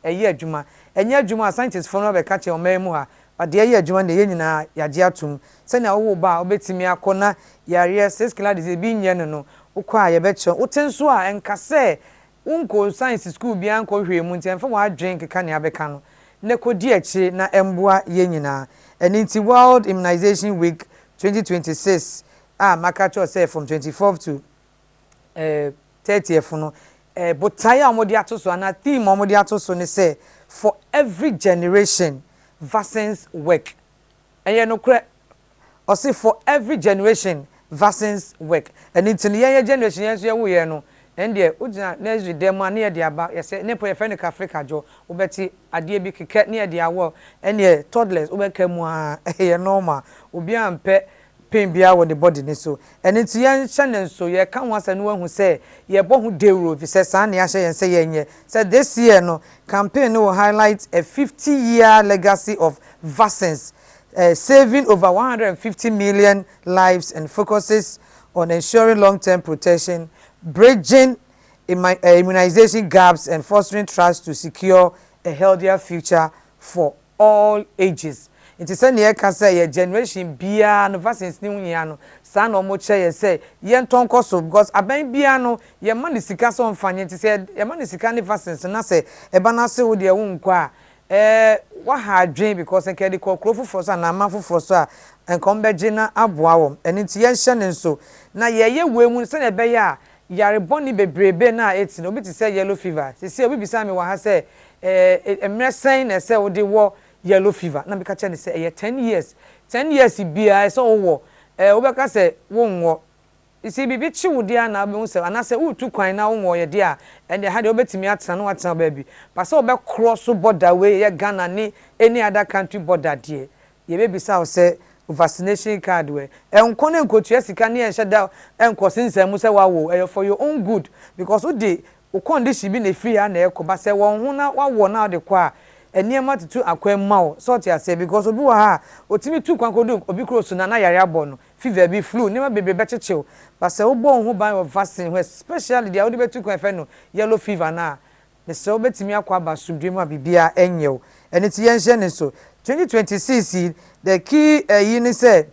eye adwuma enye adwuma scientists for no be ka che o ma mu ha but eye adwuma ne ye nyina ya je atum se na wo ba obetimi akona yare 6 kila disease bi nye no ukwa ye be che utenso a enkase unko science school bia nko hwe mu ntemfa wa drink ka ne abeka no ne kodi achi na emboa ye nyina enti World Immunization Week 2026 makacho say from 24th to 30th no botaya omodi atoso na theme omodi atoso ne say for every generation vaccines work eye no kre o say for every generation vaccines work enti ne ye generation ye so ye wo ye no ende ujina nezu dem ane ye de aba ye se ne po ye friend ka Africa jo obeti ade bi keke ne ye de awo ene toddlers obeka mu a ye normal obi ampe pain bia wo the body ne so ene ti ye hye so ye ka ho asa no hu se ye bo hu dewro fi se sa ne ya hye ye se ye nye se this year no campaign will highlight a 50-year legacy of vaccines saving over 150 million lives and focuses on ensuring long-term protection, bridging immunization gaps and fostering trust to secure a healthier future for all ages. It is any say generation bia no vaccines ni wunya no sa no mo che ye say ye nton koso because aban bia no ye ma ni sika so mfanye ti say ye ma ni sika ni vaccines na say e ba na se wo de wo nkwa wa ha dwen because en kedi kokro for so na ma for so a enkom beje na aboa wo eni ti ye hye ne so na ye we mu se na be ya yare boni bebrebe na eti no obi ti say yellow fever se obi bisa me wa ha say emresen na say wo de wo yellow fever na beka che ne say 10 years bia so wo obeka say wo nwo isi bibi chi wo dia na be hu say ana say utu kwan na wo ye dia and the had obetimi atena no atena baby but so be cross border way ye Ghana ni any other country border die ye be bisa say vaccination card we enko ne nkotu asika ne enhye da enko sinsam say wawo for your own good because wo de wo condition bi na free ya na ekoba say won hu na wawo na de kwa eniema tutu akwan mawo sort ya say because obi wa ha otimi tu kwan kodu obi cross na yare abo no fever bi flu ne ma bebe bechechew but say obo hu ban of vaccine especially dia wo de betu kwan fe no yellow fever na ne say obetimi akwa ba sumdwe ma bibia enyew eni ti yenhye ne so 2026 the key unit said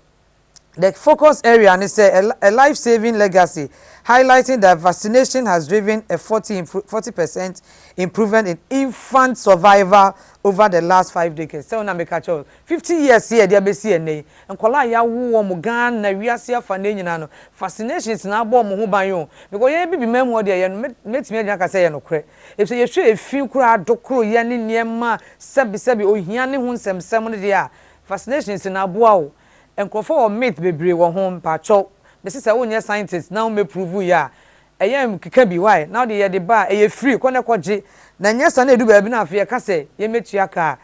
the focus area and say a life-saving legacy, highlighting that vaccination has driven a 40% improvement in infant survival over the last 5 decades. So na make 50 years here there be see na nkola ya wo mo gan na wiase afa na nyina no vaccinations na abo mo ho ban yo because ye bi memu de ye no metimi agya ka say ye no kre if say ye hwe efi kura adokro ye ne niema sebi ohia ne ho nsem ne de a vaccinations na abo a enkofo o myth bebre wo ho mpacho be se wonye scientists now me prove ya eyem keka bi why now the ye de ba eye free ko ne koje na nyesa na edu ba bi na afie ka se ye metua ka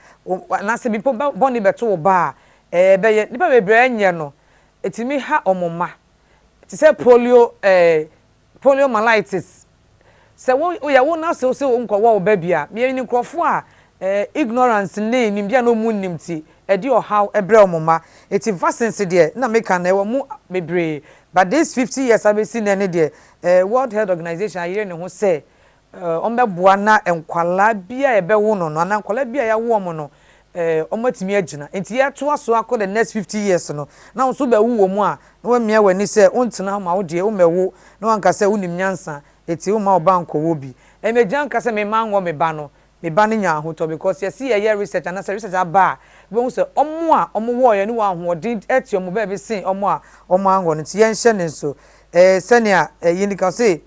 na se bi boni beto wo ba be ye ni ba bebre enye no etimi ha omoma ti say poliomyelitis se wo ya wo na se nko wo ba bia me ni krofo a ignorance ne nim dia no mu nimti e di how ebre omoma eti vaccines de na meka na e mu bebre but this 50 years I be seen any de World Health Organization ayire ne ho say ombeboa na enkwala bia ebe wo no na enkwala bia ya wo mo no omatimi agina enti ya to aso akọ the next 50 years no na so be wo mu a na wa mia wani say ontena ma wo de wo mewo na wanka say unim nyansa eti wo ma oba nko wo bi emejan ka say me manwo me ba no me ba ne nya ahoto because you see ye research and research aba we hu say omo a omo wo ye ne wa hoodin eti omo ba be sin omo a omo ango no ti ye nhye ne so senia yini ka say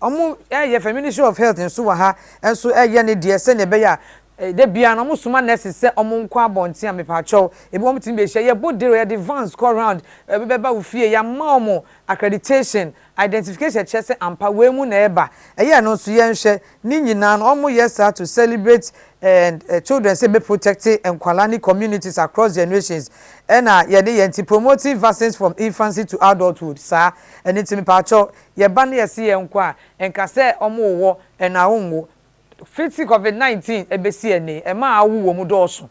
omo ye Ministry of Health nso wa ha enso ye ne de senia be ya de bia na mo suma nurses se omo nko abonte am pa chow e bi omo tin be hye ye bodere ye advance call round be ba wo fie ya ma omo accreditation identification chese ampa we mu na eba ye no so ye nhye ni nyina no omo yes to celebrate and children say be protecting and quality communities across generations and ye dey promoting vaccines from infancy to adulthood sir and it me pa chow ye ba na ye se ye nko a enka se omo wo na wo fiti COVID-19 ebesi ene ema awu wo mu doso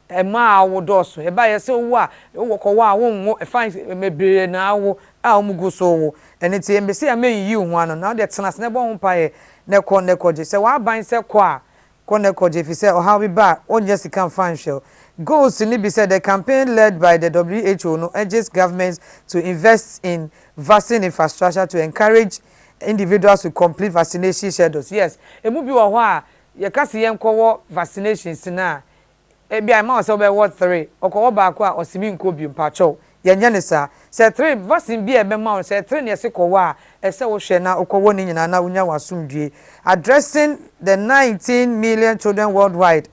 ema awu doso eba yese wo a wo kowa a wo nwo fine mebere na awu a wo mu guso wo ene ti embesi ameyi hu ano na de tena se ne bo mpa ye ne ko je se wa ban se ko a ko ne ko je fi se o ha bi ba onye sika fan shell goals ni be said the campaign led by the WHO no urges governments to invest in vaccine infrastructure to encourage individuals to complete vaccination schedules. Yes, emu bi wo ho a ye kase ye nkowo vaccinations na e bia ma so be what 3 okowo ba ko a osimi nko bi mpacho ye nya ne sa se 3 vaccine bi e be ma se 3 ne se kowo a e se wo hwe na okowo ni nyina na unya wasumdue addressing the 19 million children worldwide.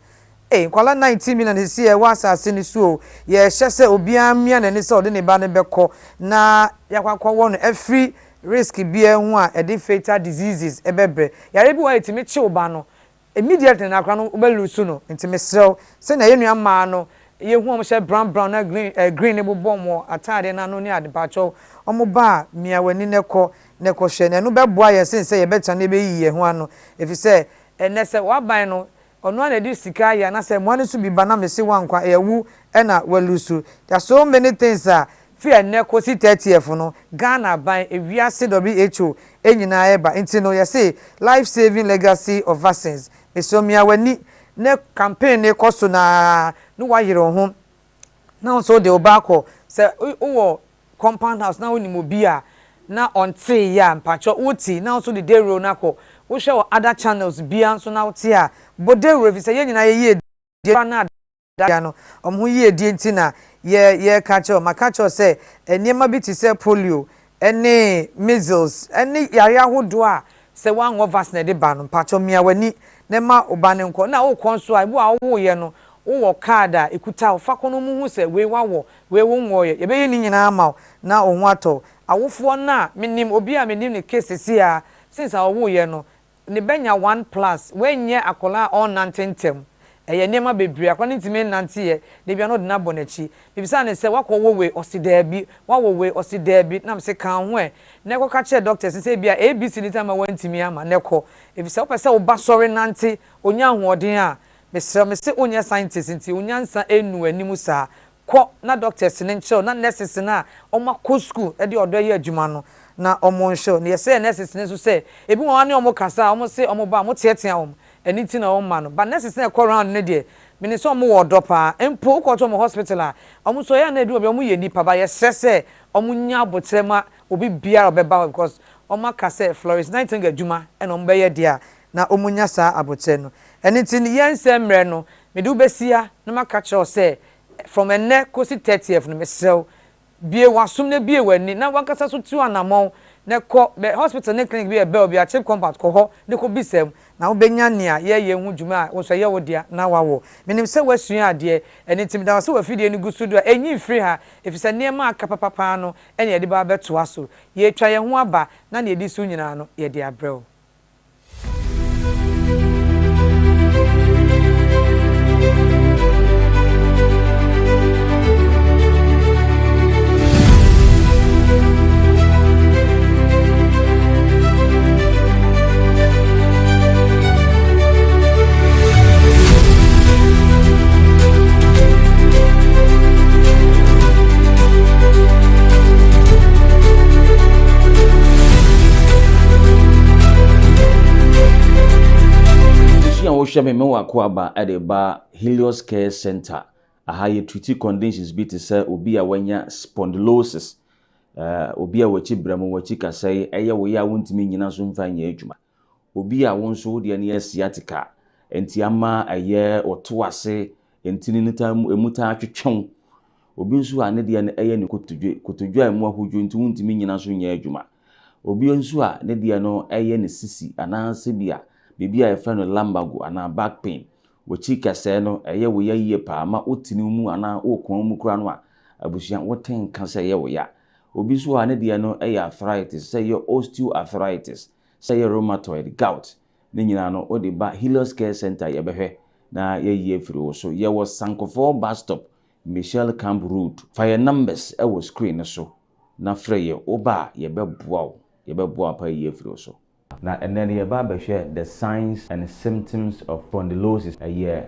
Kwala 19 million this year was asini so ye hye se obi amia na ni se ode ne ba ne beko na yakwa wo no every risk bia hu a edi fatal diseases ebebre yare bi wa etimi chi oba no immediately na akra no obelusu no ntimi sew se na yenua ma no ye hu om she brown na green ne bobo mo atade na no ni ade pacho omo ba mia wani ne ko hwe ne no beboa ye sen se ye beta na be yiye hu ano efi se enese wa ban no ono na di sika ya na se mo ane su bi ba na me se wankwa ewu na walusu there so many things fear ne kosi 30th no Ghana by ewiase WHO enyina eba nti no say life saving legacy of vaccines esomia wani ne campaign ne koso na no wayere ho na so de obako say wo compound house na woni mobi a na onte ya mpacho uti na so de dero na ko wo hwe other channels bia so na uti a bodero vi say yenyina ye na ya no omho ye die nti na ye catcher makacho say enema bi ti say polio ene measles ene yare ahodo a say wan go vaccine de ba no pacho mia wani ne ma obane nko na wo konso a bo a wo ye no wo card a ekuta wo fakono mu hu say we wawo we wo nwo ye be ye ni nyina ama na ohun ato awofo na menim obi a menim ne case si a since a wo ye no ne benya 1+ we nye akola on nantentem eye nema bebre akwa ntime nante ye de bia no de na bonachi bibisa ne se wakọ wowe osidabi wawowe osidabi na mse kan ho e ne ko ka che doctor se bia abc ni tama wantimi ama ne ko ebisa opese wo ba sori nante onya hoodin a mese onya scientist nti onya nsa enu animu sa ko na doctors ne nche na nurses na oma ko school e de odo ye adwuma no na omo nche ne se nurses ne so se ebi won ne omo kasa omo se omo ba mo tietia omo anything na oma no but necessary call round ne de me so mo wodo pa empo ko to mo hospital a omo so ya na edu obi omo ye nipa ba ye sese omo nya abotrema obi bia obeba because omo ka se Florence Nightingale adwuma e no mbe ye dia na omo nya sa abotre no anything ye nsemre no me du besia na maka che o se from ene kosi 30th no me sew bie wasum na bie wani na wankasa so tu anamon ne ko be hospital ne clinic be be obi a chip compound ko ho ne ko bisem na wo benya nia ye hu dwuma wo so ye wo dia na wawo menim se wasua ade eni tim da so wafidie ni gusu do enyi free ha efisa niema aka papa no ene ye de ba beto aso ye twa ye ho aba na ne edi su nyina no ye de abrɛw. mohwɛ me wako aba ade ba Helios Care Center aha ye treaty conditions bi te sɛ obi a wanya spondylosis obi a wachi bramu wachi kasai eye wo ya wontimi nyina so mfa nya adwuma obi a won so de ne sciatica enti ama eye oto ase enti ni nita emuta atwetwon obi nso a ne de ne eye ne kotodwe emu ahodwo enti wontimi nyina so nya adwuma obi nso a ne de no eye ne sisi anaase bia bibia e fa no lumbago ana back pain wachi kasai no eye wo ya yie pa ama otini mu ana okon mu kura no a abusua woten ka sɛ ye wo ya obi so a ne de no arthritis say your osteoarthritis say your rheumatoid gout ne nyina no o de ba Helios Care Center ye behwe na ye yie firi wo so ye was Sankofo bus stop Michelle Camp Road fire numbers e wo screen so na frɛ ye oba ye beboa pa yie firi wo so na enen ye ba behwe the signs and symptoms of spondylosis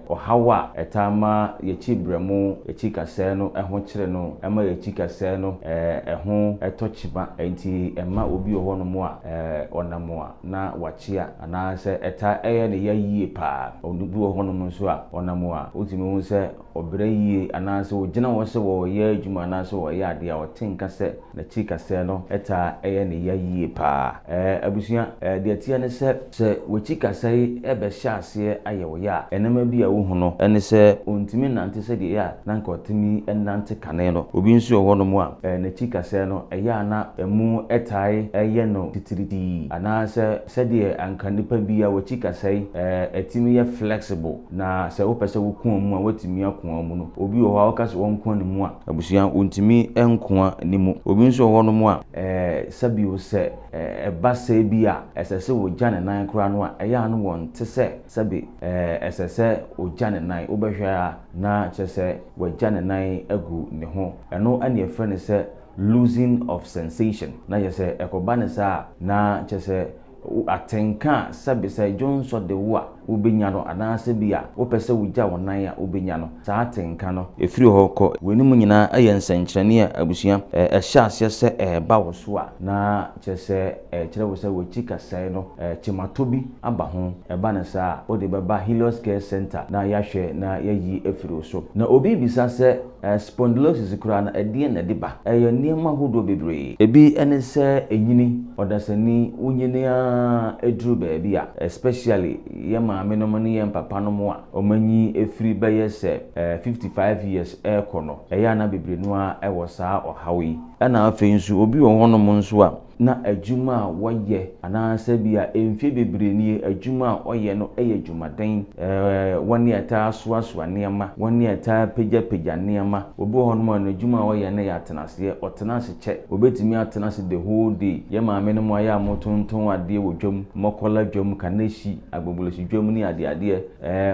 ohawa etama ye chibremu ye chikase no eho kire no ema ye chikase no eho etochiba enti ema obi ho no mo a onamo a na wachia ana se eta eye ne ya yie pa onubi ho no mo so a onamo a otimi hu se obere yie ana se ogina wo se wo ye adwuma ana se wo ye ade a otenka se na chikase no eta eye ne ya yie pa abusua de atia ne se wachi kasai ebe hyase ayewo ya enema bi a wo hu no ene se ontimi nante se de ya na nka otimi enante kane no obi nso ho no mo a na chi kasai no eya na emu etai eye no titiridi ana se de anka nipa bi a wachi kasai etimi ye flexible na se wo pese wo kun mu a watimi akon mu no obi ho a okase won kun ni mu a abusua ontimi enkoa ni mu obi nso ho no mo a sabi wo se eba se bi a esese wo jane nan kura no a eya no won te se sabi esese wo jane nan wo behwa na chese wo jane nan agu ne ho eno ane efre ne se losing of sensation na yese ekoba ne sa na chese atenka sabi se jonso de wo a ubenya no anaase bia wo pese wugya wonan a ubenya no saa tenka no efiri ho kɔ wenimu nyina aye nsenkyerene a abusua ehya ase se ba wo so a na kyese kyerɛ wo se wachi kasai no chimato bi aba ho ba ne saa wo de beba Helios Care Center na yahwɛ na yayi efiri wo so na obi bisa se spondylosis kura na ɛdeɛ na de ba ɛyɛ nneɛma hodo bebree ebi ene se enyini odasani unyini a eduru baabi a especially yema amenomo ne yem papa no mo a omanyi efiri beye se 55 years kono eya na bebre no a ewo saa ohawi ana afei nso obi wo hono mo nso a na adwuma a woyɛ anaasɛ bia emfie bebre nie adwuma a oyɛ no ɛyɛ adwumaden woni ata soasoa nneɛma woni ata pagya nneɛma obi wo hono mo na adwuma a oyɛ na ya tenase ɔtenase kyɛ obetimi atenase the whole day ye maame no mo aya motonton ade wo dwom mokola dwom kaneshi agbobolosi dwom ni ade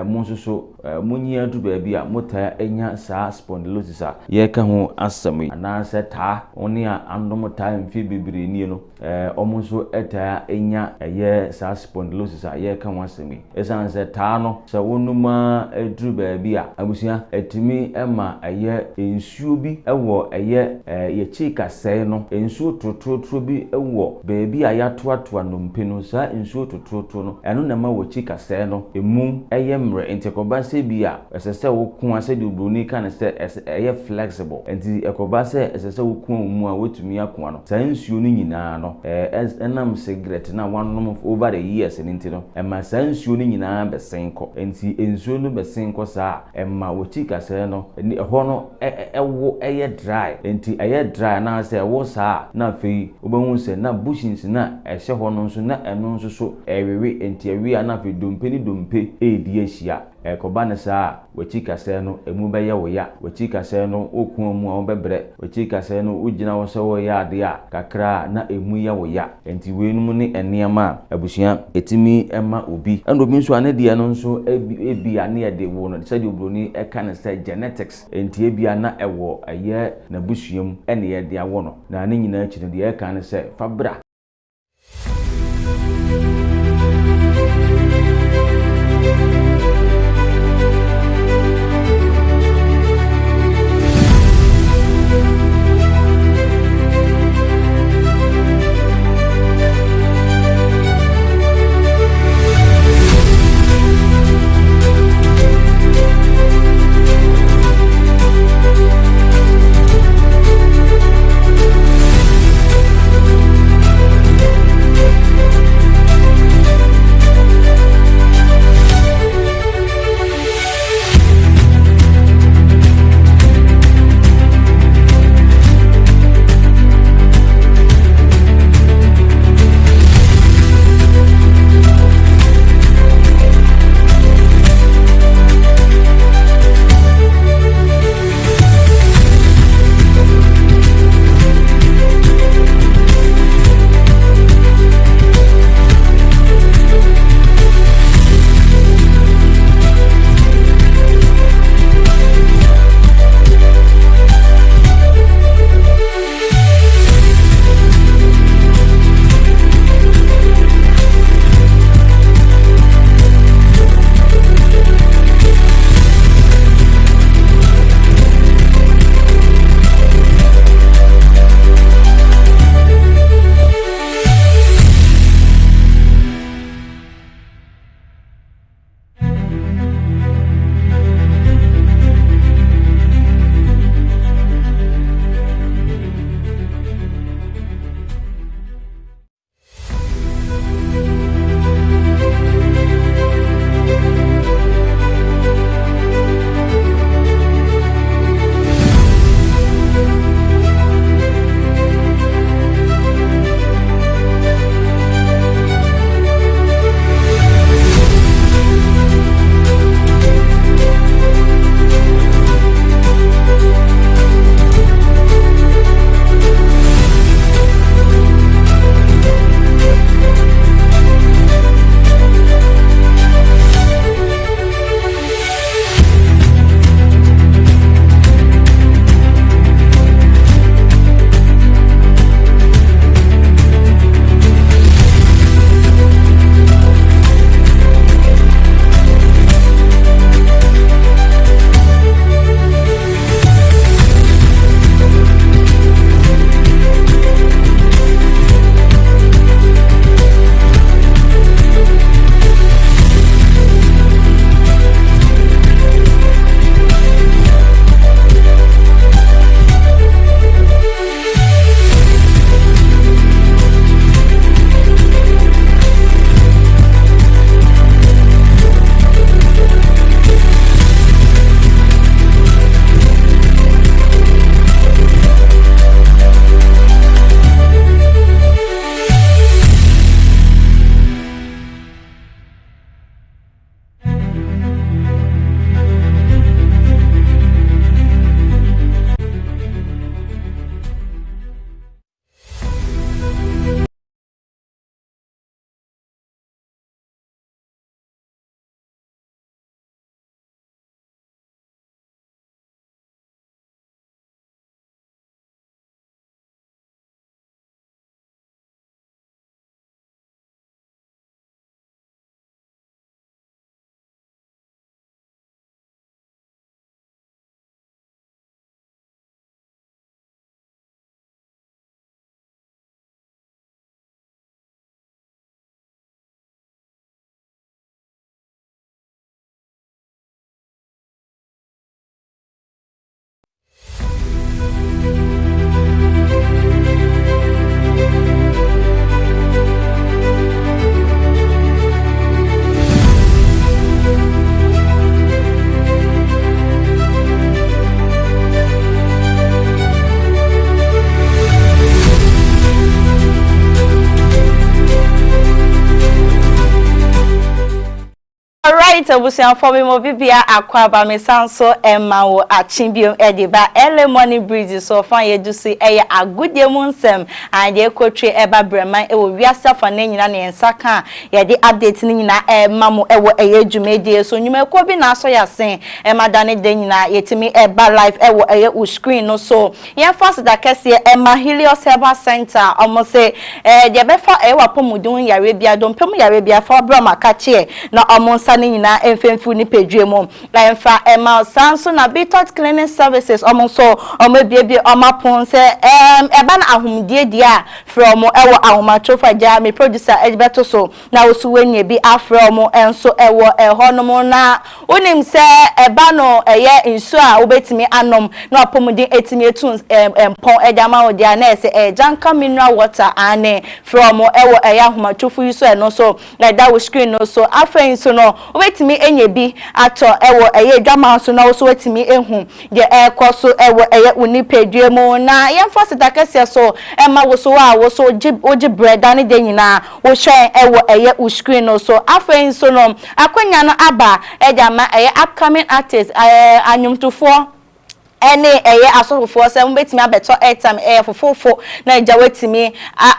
mo nso so munyi adu baabi a mota enya saa spondylosis a ye ka ho asɛm anaasɛ taa oni a andom taa emfie bebre nie no omo so eta enya eye saa spondylosis a ye ka ho asɛm esan sɛ taa no sɛ wonuma eduru baabi a abusua etimi ema eye ensuo bi ewo eye ye chikasɛe no ensuo totrotro bi ewo baabi a yatoatoa nompe no saa ensuo totrotro no eno na ma wo chikasɛe no emu eye mre entekoba se bi a esese wo kun ase de obroni ka ne se eye flexible enti ekoba se esese wo kun mu a wotumi akon no saa ensuo no nyinaa no enam cigarette na wanom over the years enti no ema saa ensuo no nyinaa besenko enti ensuo no besenko saa ema wo chikasɛe no ho no ewo eye dry enti eye dry na se wo saa na afei obehu se na bushins na ehye ho no nso na eno nso so ewewe enti ewe na afei dompe ni dompe edi ahia ekoba ne saa wachi kasɛe no emu bɛyɛ wo ya wachi kasɛe no okun mu a wo bɛbrɛ wachi kasɛe no ugina wo sɛ wo ya ade a kakra na emu ya wo ya enti weenum ne nneɛma abusua etimi ema obi obi nso ane de no nso ebi ane ye de wo no sɛ de obroni eka ne sɛ genetics enti ebi ana ɛwɔ ɛyɛ na busuam ene ye de awo no na ne nyina akyi de eka ne sɛ fabra right abusian for me mo bibia akwaba me sanso emma wo achimbiom ediba L.A Morning Breeze so fan ye do see agudie mu nsem and ye kotwe eba breman e wo wiase fa na nyina ne nsaka ye de update ni nyina emma mo e wo eye dwumedie so nyuma ko bi na so ya sen emma dane de nyina yetimi eba live e wo eye u screen no so ye fast da kese emma Helios Herbal Center almost say de be fa e wa pomudun yare bia don pem yare bia fa bra makache na omonsa ni nyina emfemfu ni pedwe mu la emfa emma sanso na Bitot Cleaning Services omonso omabiebie omapon se eba na ahumdie dia from ewo ahomatrofa ja me producer Ejibeto so na osuwenye bi afro enso ewo ehonom na onim se eba no eye nsu a obetimi anom na opomudin etimi etu empon ejama odia na ese janka mineral water ane from ewo eye ahomatrofu iso eno so like that we screen no so afen so no obetimi enye bi ato ewo eye dwama so na oso wetimi ehu de ekoso ewo eye unipedwe mu na yemfa sitakese so ema woso wa woso oji bread ani de nyina wo hwen ewo eye u screen no so afen so no akwanya no aba ejama eye upcoming artist anyumtufo ene eye asofofo se mbetimi abeto airtime fofofo na eja wetimi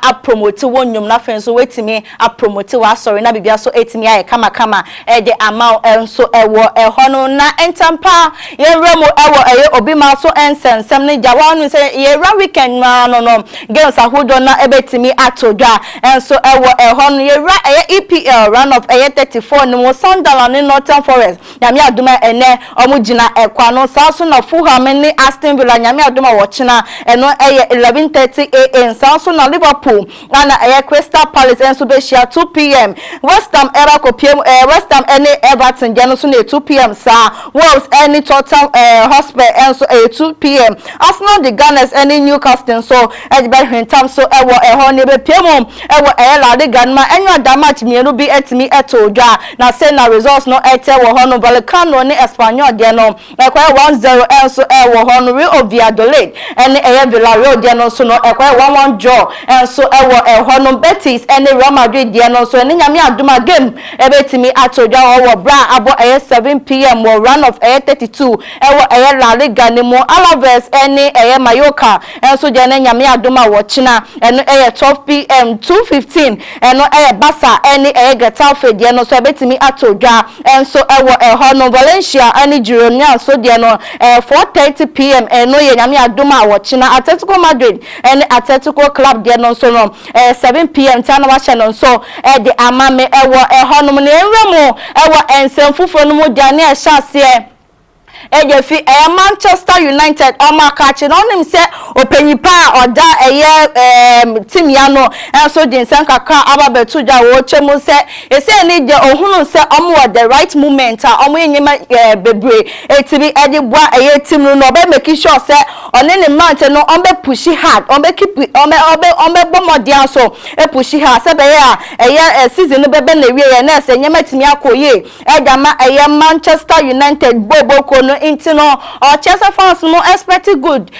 a promote wonnwom na fen so wetimi a promote wa sorry na bibia so etimi aye kama de amount enso ewo ehono na entampa ye remo ewo eye obi ma so ensensem ne ja wa nu se ye ra weekend ma no games ahodo na ebetimi atodwa enso ewo ehono ye ra eye EPL run of eye 34 ni mo Sunderland ni Northern Forest na mi aduma ene omugina ekwa no saso na Fulham ni Aston Villa nyame adoma wochena eno eye 11:30 am sanso na Liverpool na eye Crystal Palace enso be share 2 p.m. West Ham era ko PM West Ham any Everton jeno so na 2 p.m. sa Wolves any Tottenham Hotspur enso 2 p.m. Arsenal the Gunners any Newcastle so ejbe hwentam so ewo eho ne be PM ewo La Liga ma enyo da match mienu bi etimi etodwa na say na results no ete wo ho no Vallecano ni Espanyol de no ekwa 1-0 enso ewo hono Real Oviedo ene eye Villarreal de no so no ekwa 1-1 draw enso ewo hono Betis ene Real Madrid de no so ene nyame aduma game ebetimi atodwa wo bra abo eye 7 p.m. wo run of eye 32 ewo eye La Liga ni mo Alaves ene eye Mallorca enso de ene nyame aduma wo china ene eye 12 p.m. 2:15 eno eye Barca ene eye Getafe de no so ebetimi atodwa enso ewo hono Valencia ene Girona so de no 4:30 p.m. eno ye nyame adoma wochina Atletico Madrid and Atletico Club de no so no 7 p.m. tana wa channel so de amame ewo honom ne enwemo ewo ensemfufo no mu de na ehase ejefi Manchester United omakachi no nim se openyipa oda eye team ya no enso din sanka ka ababetu ja wo chemu se ese ni de ohunu se omo the right moment omo enyema bebre etibi edi bua eye team no be make sure se one ne mount no ombe push hard ombe keep ombe bomodian so push hard se be ya eye season no be na wie na se enyema team akoye edama eye Manchester United boboko no intino or Chelsea fans more expected good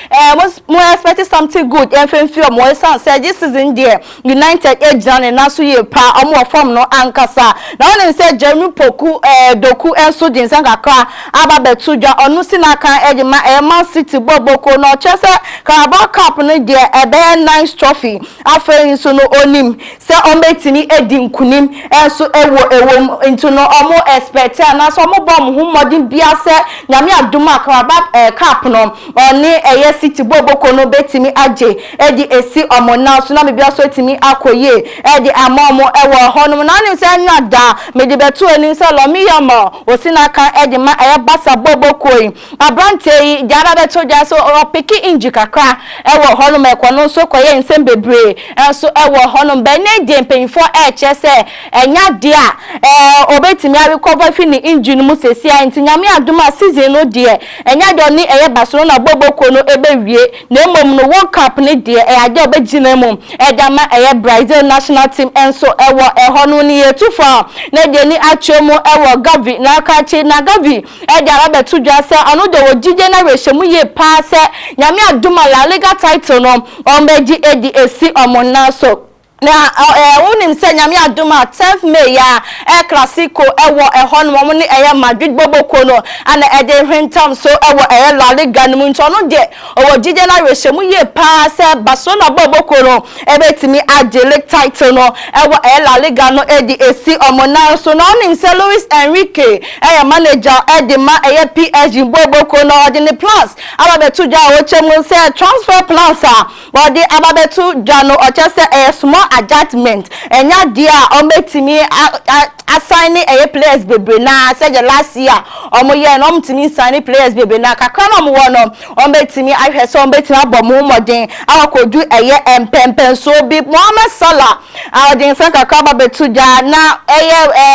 more expected something good and feel more sense say this season there United ejan and naso ye pa omo form no ankasa na one say Jeremy Poku doku enso din sankakra ababetu dwa onu sinaka ejima Man City boboko no Chelsea Carabao Cup no there ebe nice trophy afen so no onim say ombetimi edinkunim enso ewo into no omo expect na so omo bom hu modin bia say nyame aduma Carabao Cup no oni eye City boboko no betimi aje edi esi omo na so na me bia so etimi akoye edi amomo ewo hono na ni se nyada me de betu eni se lo mi yamo osinaka edi ma eye Basa boboko yi abrante yi jara betu ja so opiki inji kakra ewo hono me kono so koye nsem bebre enso ewo hono be ne de mpenfo chese enya dia obetimi recover fi ni inji no musesi anti nyame aduma season no de enya de oni eye Barcelona boboko no ebewie na emom no World Cup ni de ade obegina emom edama eye Brazil national team enso ewo hono ni yetufa na de ni atwemu ewo Gavi na akachi na Gavi ede arabetu dwa se anu de wogije na rehemu ye pa se nyame aduma La Liga title no ombeji edi esi omona so na wonim se nyame adoma 10th May ya classico ewo ehon mo ne Madrid boboko no ana ede hwentam so ewo La Liga no nto no de owo gige na rehemu ye pa se Barcelona boboko no ebetimi agile title no ewo La Liga no edi esi omona so no nim se Luis Enrique manager edi ma PSG boboko no odi ne plus ababetu ja wo chemu se transfer plans body ababetu ja no o chese small adjustment enya dia o metimi assign players bebre na say last year omo ye no mtimi sign players bebre na kakra no mo no o metimi ahwe so o metimi abomo modern akodu empempen so bi Mohamed Salah odin san kakra ba betu ja na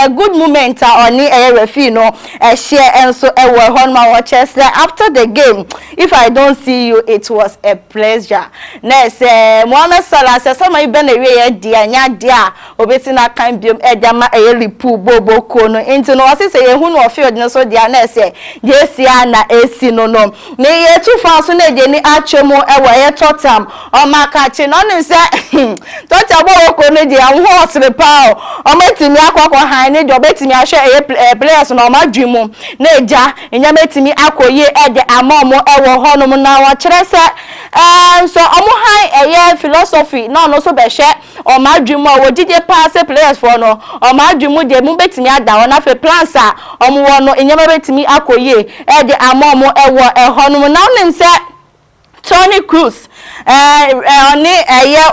good moment oni referee no share enso ewo hon ma watches after the game. If I don't see you, it was a pleasure. Next Mohamed Salah says some even a dia nya dia obeti na kan biom edama lipu bobo kono into no say hu no field no so dia na say dia na esi no ne ye tu fa so na de ni atwemu ewo Tottenham o maka chi no ne say Tottenham bo kono dia ho osre pa o metimi akwa han ne de obetimi ahwe players no ma dwemu na eja enya metimi akoye ede amomo ewo honum na wa kire se so omo han philosophy no so be hye o ma dwemu o dije pass players for no o ma dwemu de mu betimi ada wona fe plans omo wo no enya betimi akoye ede amomo ewo honum na onim se Tony Cruz oni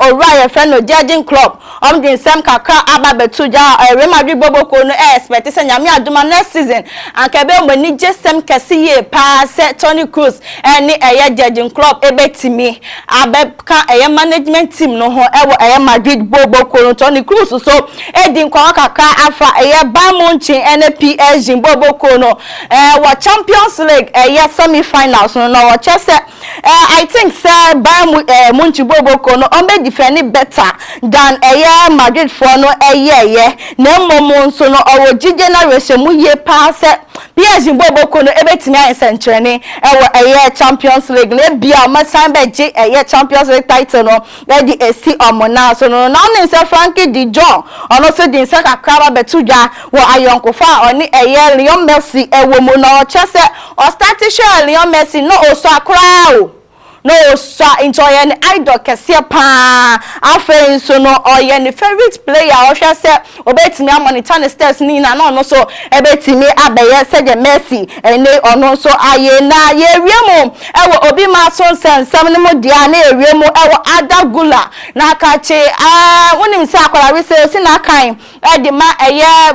Oriya friend no judging club din sem kakra ababetu ja Real Madrid boboko no expect say nyame aduma next season ankabe mbani jesem kesiye pass Tony Cruz ni judging club ebetimi abeka management team no ho ewo Madrid boboko no Tony Cruz so edin kwa kakra afa Bamunchin PSG boboko no wa Champions League semi finals no chese I think sir Bamunchin boboko no ombe defend better than Madrid for no na momo so no owo gige na rehemu ye pass PSG boboko no ebetimi ayensentrene ewo Champions League na bia masan beje Champions League title no di esi omona so no na on say Frankie de Jong ono so din say kakra betudwa wo ayonkofa oni Lionel Messi ewo mo no chese o start show Lionel Messi no o so akra o no so enjoy an idol kese pa afen so no oye ni favorite player o hwe se obetimi amonitor steps ni na no so ebetimi abeye se de Messi ene ono so aye na ye wiemu ewo obi ma so nsensam ne mo dia na ewiemu ewo adagula na akache wonim se akwara we se si na kan edi ma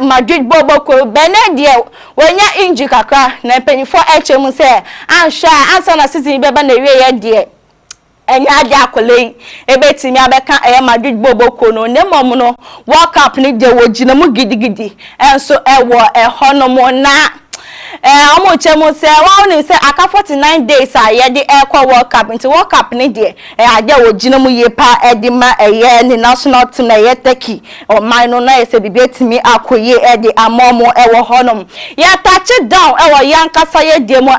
Madrid boboko benedie wonya inji kakra na penifo echemu se ansha ansa na season beba na ewie ye enya ade akole ebetimi abeka Madrid boboko no ne mom no World Cup ni de wogina mu gidigidi enso ewo honomo na omo chemo se wa oni se aka 49 days ye de World Cup into World Cup ni de ade wogina mu ye pa edima ni national team na ye Turkey o man no na se bibetimi akoye ede amomo ewo honom ya touch down ewo yankasa ye demo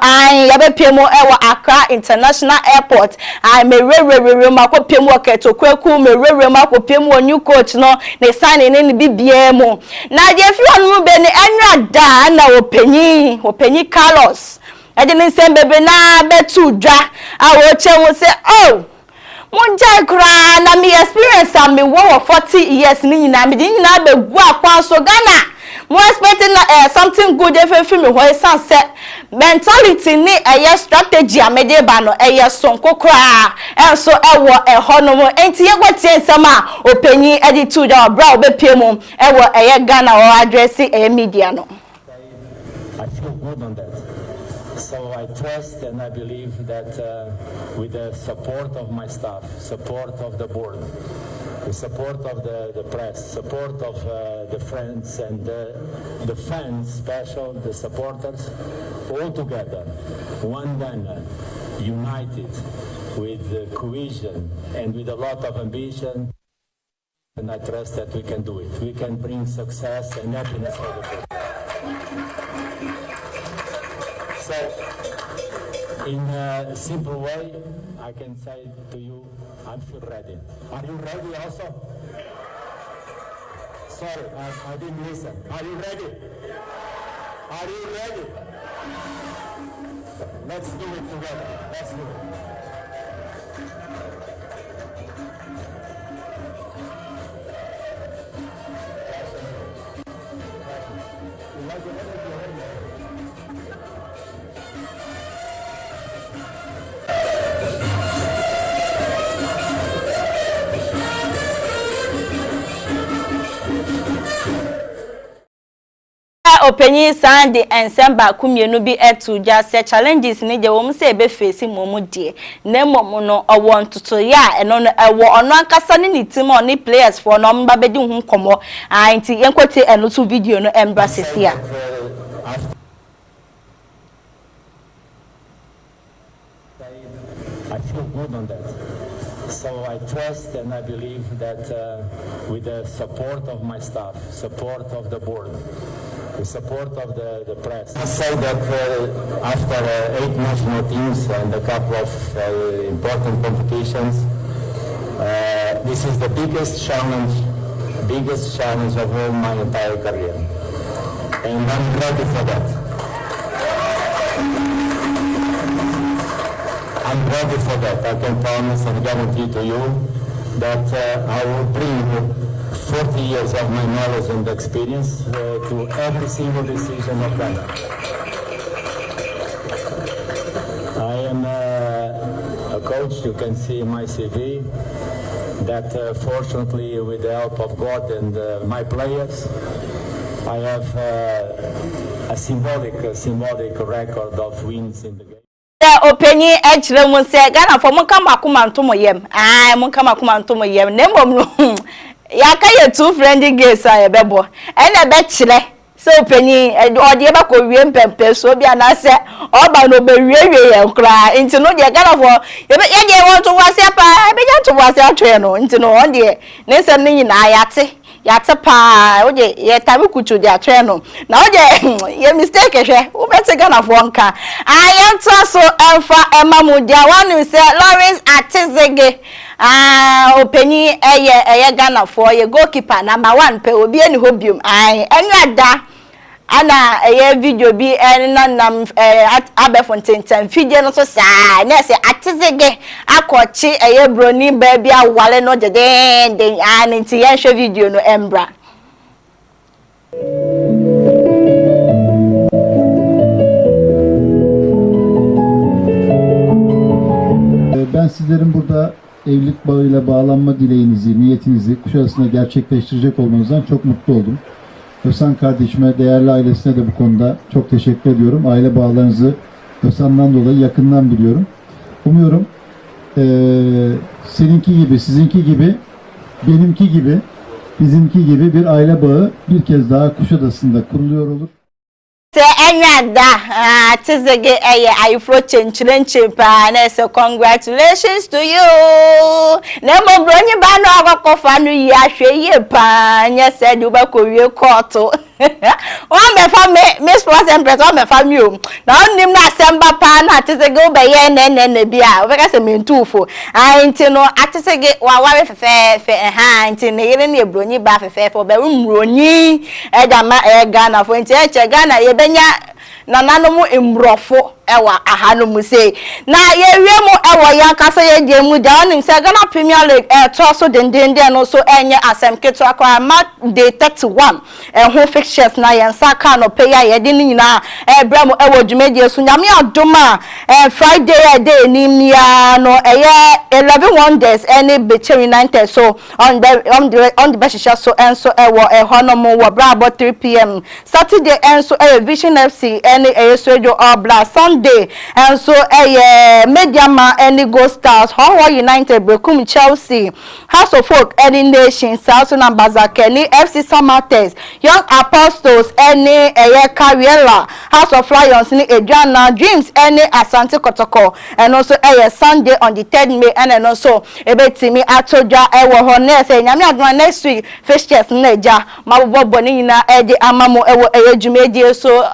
ya bepemu ewo Accra International Airport me re makopemu oketokweku me re makopemu new coach no ne sign ni bibia mu na je fi onu be ni enra da na openyi Carlos ejeni sembebe na betu dwa awo chewo se monjai kra na me experience am me wo 40 years ni nyina me nyina be gu akwa so Ghana mo expecting something good if me ho sense mentality ni strategy amede ba no sonko kra enso ewo hono enti ye gwatie nsama openyi editu da bra obepemu ewo Ghana or address media no. I feel good on that. So I trust and I believe that with the support of my staff, support of the board, the support of the press, support of the friends and the fans, special, the supporters, all together, one Ghana, united with cohesion and with a lot of ambition. And I trust that we can do it. We can bring success and happiness for the people. So, in a simple way, I can say to you, I feel ready. Are you ready also? Sorry, I didn't listen. Are you ready? Are you ready? Let's do it together. Let's do it. Openyi Sunday and Samba kumienu bi etu ja se challenges ni je wo se be face momu die na momu no owo ntoto ya eno no ewo ono ankasa ni team oni players for no mba bedi hu komo anti yenkwete eno to video no embassy ya I feel good on that. So I trust and I believe that with the support of my staff, support of the board, the support of the press. I say that after 8 national teams and a couple of important competitions, this is the biggest challenge of all my entire career. And I'm ready for that. I'm ready for that. I can promise and guarantee to you that I will bring 40 years of my knowledge and experience to every single decision of Ghana. I am a coach, you can see in my CV, that fortunately with the help of God and my players, I have a symbolic record of wins in the game. Openyi echire mu se Ghana for mun kama kuma ntomo yem mun kama kuma ntomo yem nembom no ya ka ye two friendly games a ye bebo ene be chire se openyi ode ba ko wie mpempe so bia na se oba no be wie ye nkra nti no de Ghana for ye de won to wase pa be ja to wase atwe no nti no on de ne sem ni nyina yate yatepa oje ye tabi kuchu dia treno na oje ye mistake hwe wo bete Ghana for nka ayanto so emfa emamu dia wanu se Lawrence Atizege openyi eye Ghana for ye goalkeeper number 1 pe obi eni hobium enwada ana video bi nam Abefonten fidie no so saa na se Atizege akochi broni ba bi awale no deden nti ye hwe video no embra Ben sizlerin burada evlilik bağıyla bağlanma dileğinizi, niyetinizi Kuşadası'na gerçekleştirecek olmanızdan çok mutlu oldum. Özhan kardeşime, değerli ailesine de bu konuda çok teşekkür ediyorum. Aile bağlarınızı Özhan'dan dolayı yakından biliyorum. Umuyorum seninki gibi, sizinki gibi, benimki gibi, bizimki gibi bir aile bağı bir kez daha Kuşadası'nda kuruluyor olur. Enada Atizege I float chenchilenche pa na so congratulations to you nemo bronye ba no akofa no yi ahwe ye pa nya said you ba ko wie court o me fa me sports empress o me fa mi o na onim na asemba pa na Atizege o be ye na bia o be ka se mentufo anti no Atizege wa ware fefe anti ne yire na bronye ba fefe o be rumronyi edama Ghana for nti eche Ghana ye nya nananom embrofo ewa ahanom sei na ye wiemu ewo ya kasa ye diemu da onim se Ghana Premier League to so dendende no so enye asem keto akwa match day 31 ho fixtures na ye nsaka no pay ya ye de nyina bramo ewo dwumedie so nyame adoma Friday day ni mia no eye 11 wonders any Beche United so on the bashisha so enso ewo honom wo brabo 3 p.m. Saturday enso Vision FC any Radio All Black Sunday and so Mediama any Go Stars Horror United Brekum Chelsea House of Folk any Nation South Sudan Bazakeni FC Samates Young Apostles any Carriera House of Lions ni Adriana Dreams any Asante Kotoko and also Sunday on the 3rd May and also ebetimi atoja ewo honest nyame adwa next week fixtures neja mabobo ni nyina edi amamo ewo edwumedie so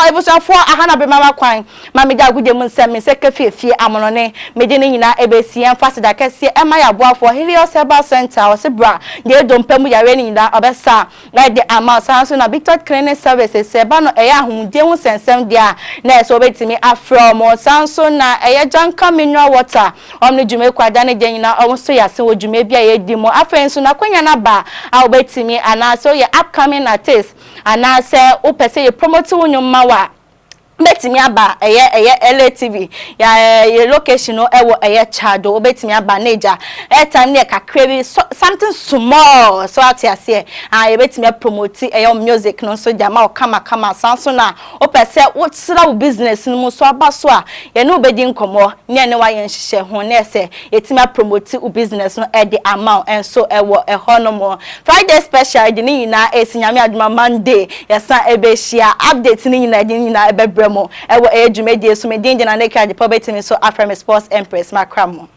ebusafo ahana be mama kwan ma me da gude mun se me se kefefie amonone me de nyina ebesi emphasize da kese ema ya boafo Helios Herbal Center o se bra de dompam yare nyina obesa na de ama sanso na Victor Cleaning Services se ba no eya ahunde hu sensem dia na so betimi afro mo sanso na eya janka mineral water omno jume kwada ne de nyina o so ya se wo jume bia ye di mo afenso na kwanya na ba a obetimi ana so ye upcoming artist ana se o pese ye promote wonyoma wa betimi aba LA TV ya location no ewo chado obetimi aba neja time ne kakra bi something small so atiase ye betimi promote music no so jama o kama sanso na o pese wo tsira wo business no so aba so a ye no obedi nkomo ne wa ye nhihye ho na ese yetimi promote wo business no the amount and so ewo ehonomo Friday special de ni na esinyame aduma Monday yesa ebehia update ni na de ni na ebe mo ewo ejumedie so medin de na neka de pobetimi so Afrem Sports Empress makramo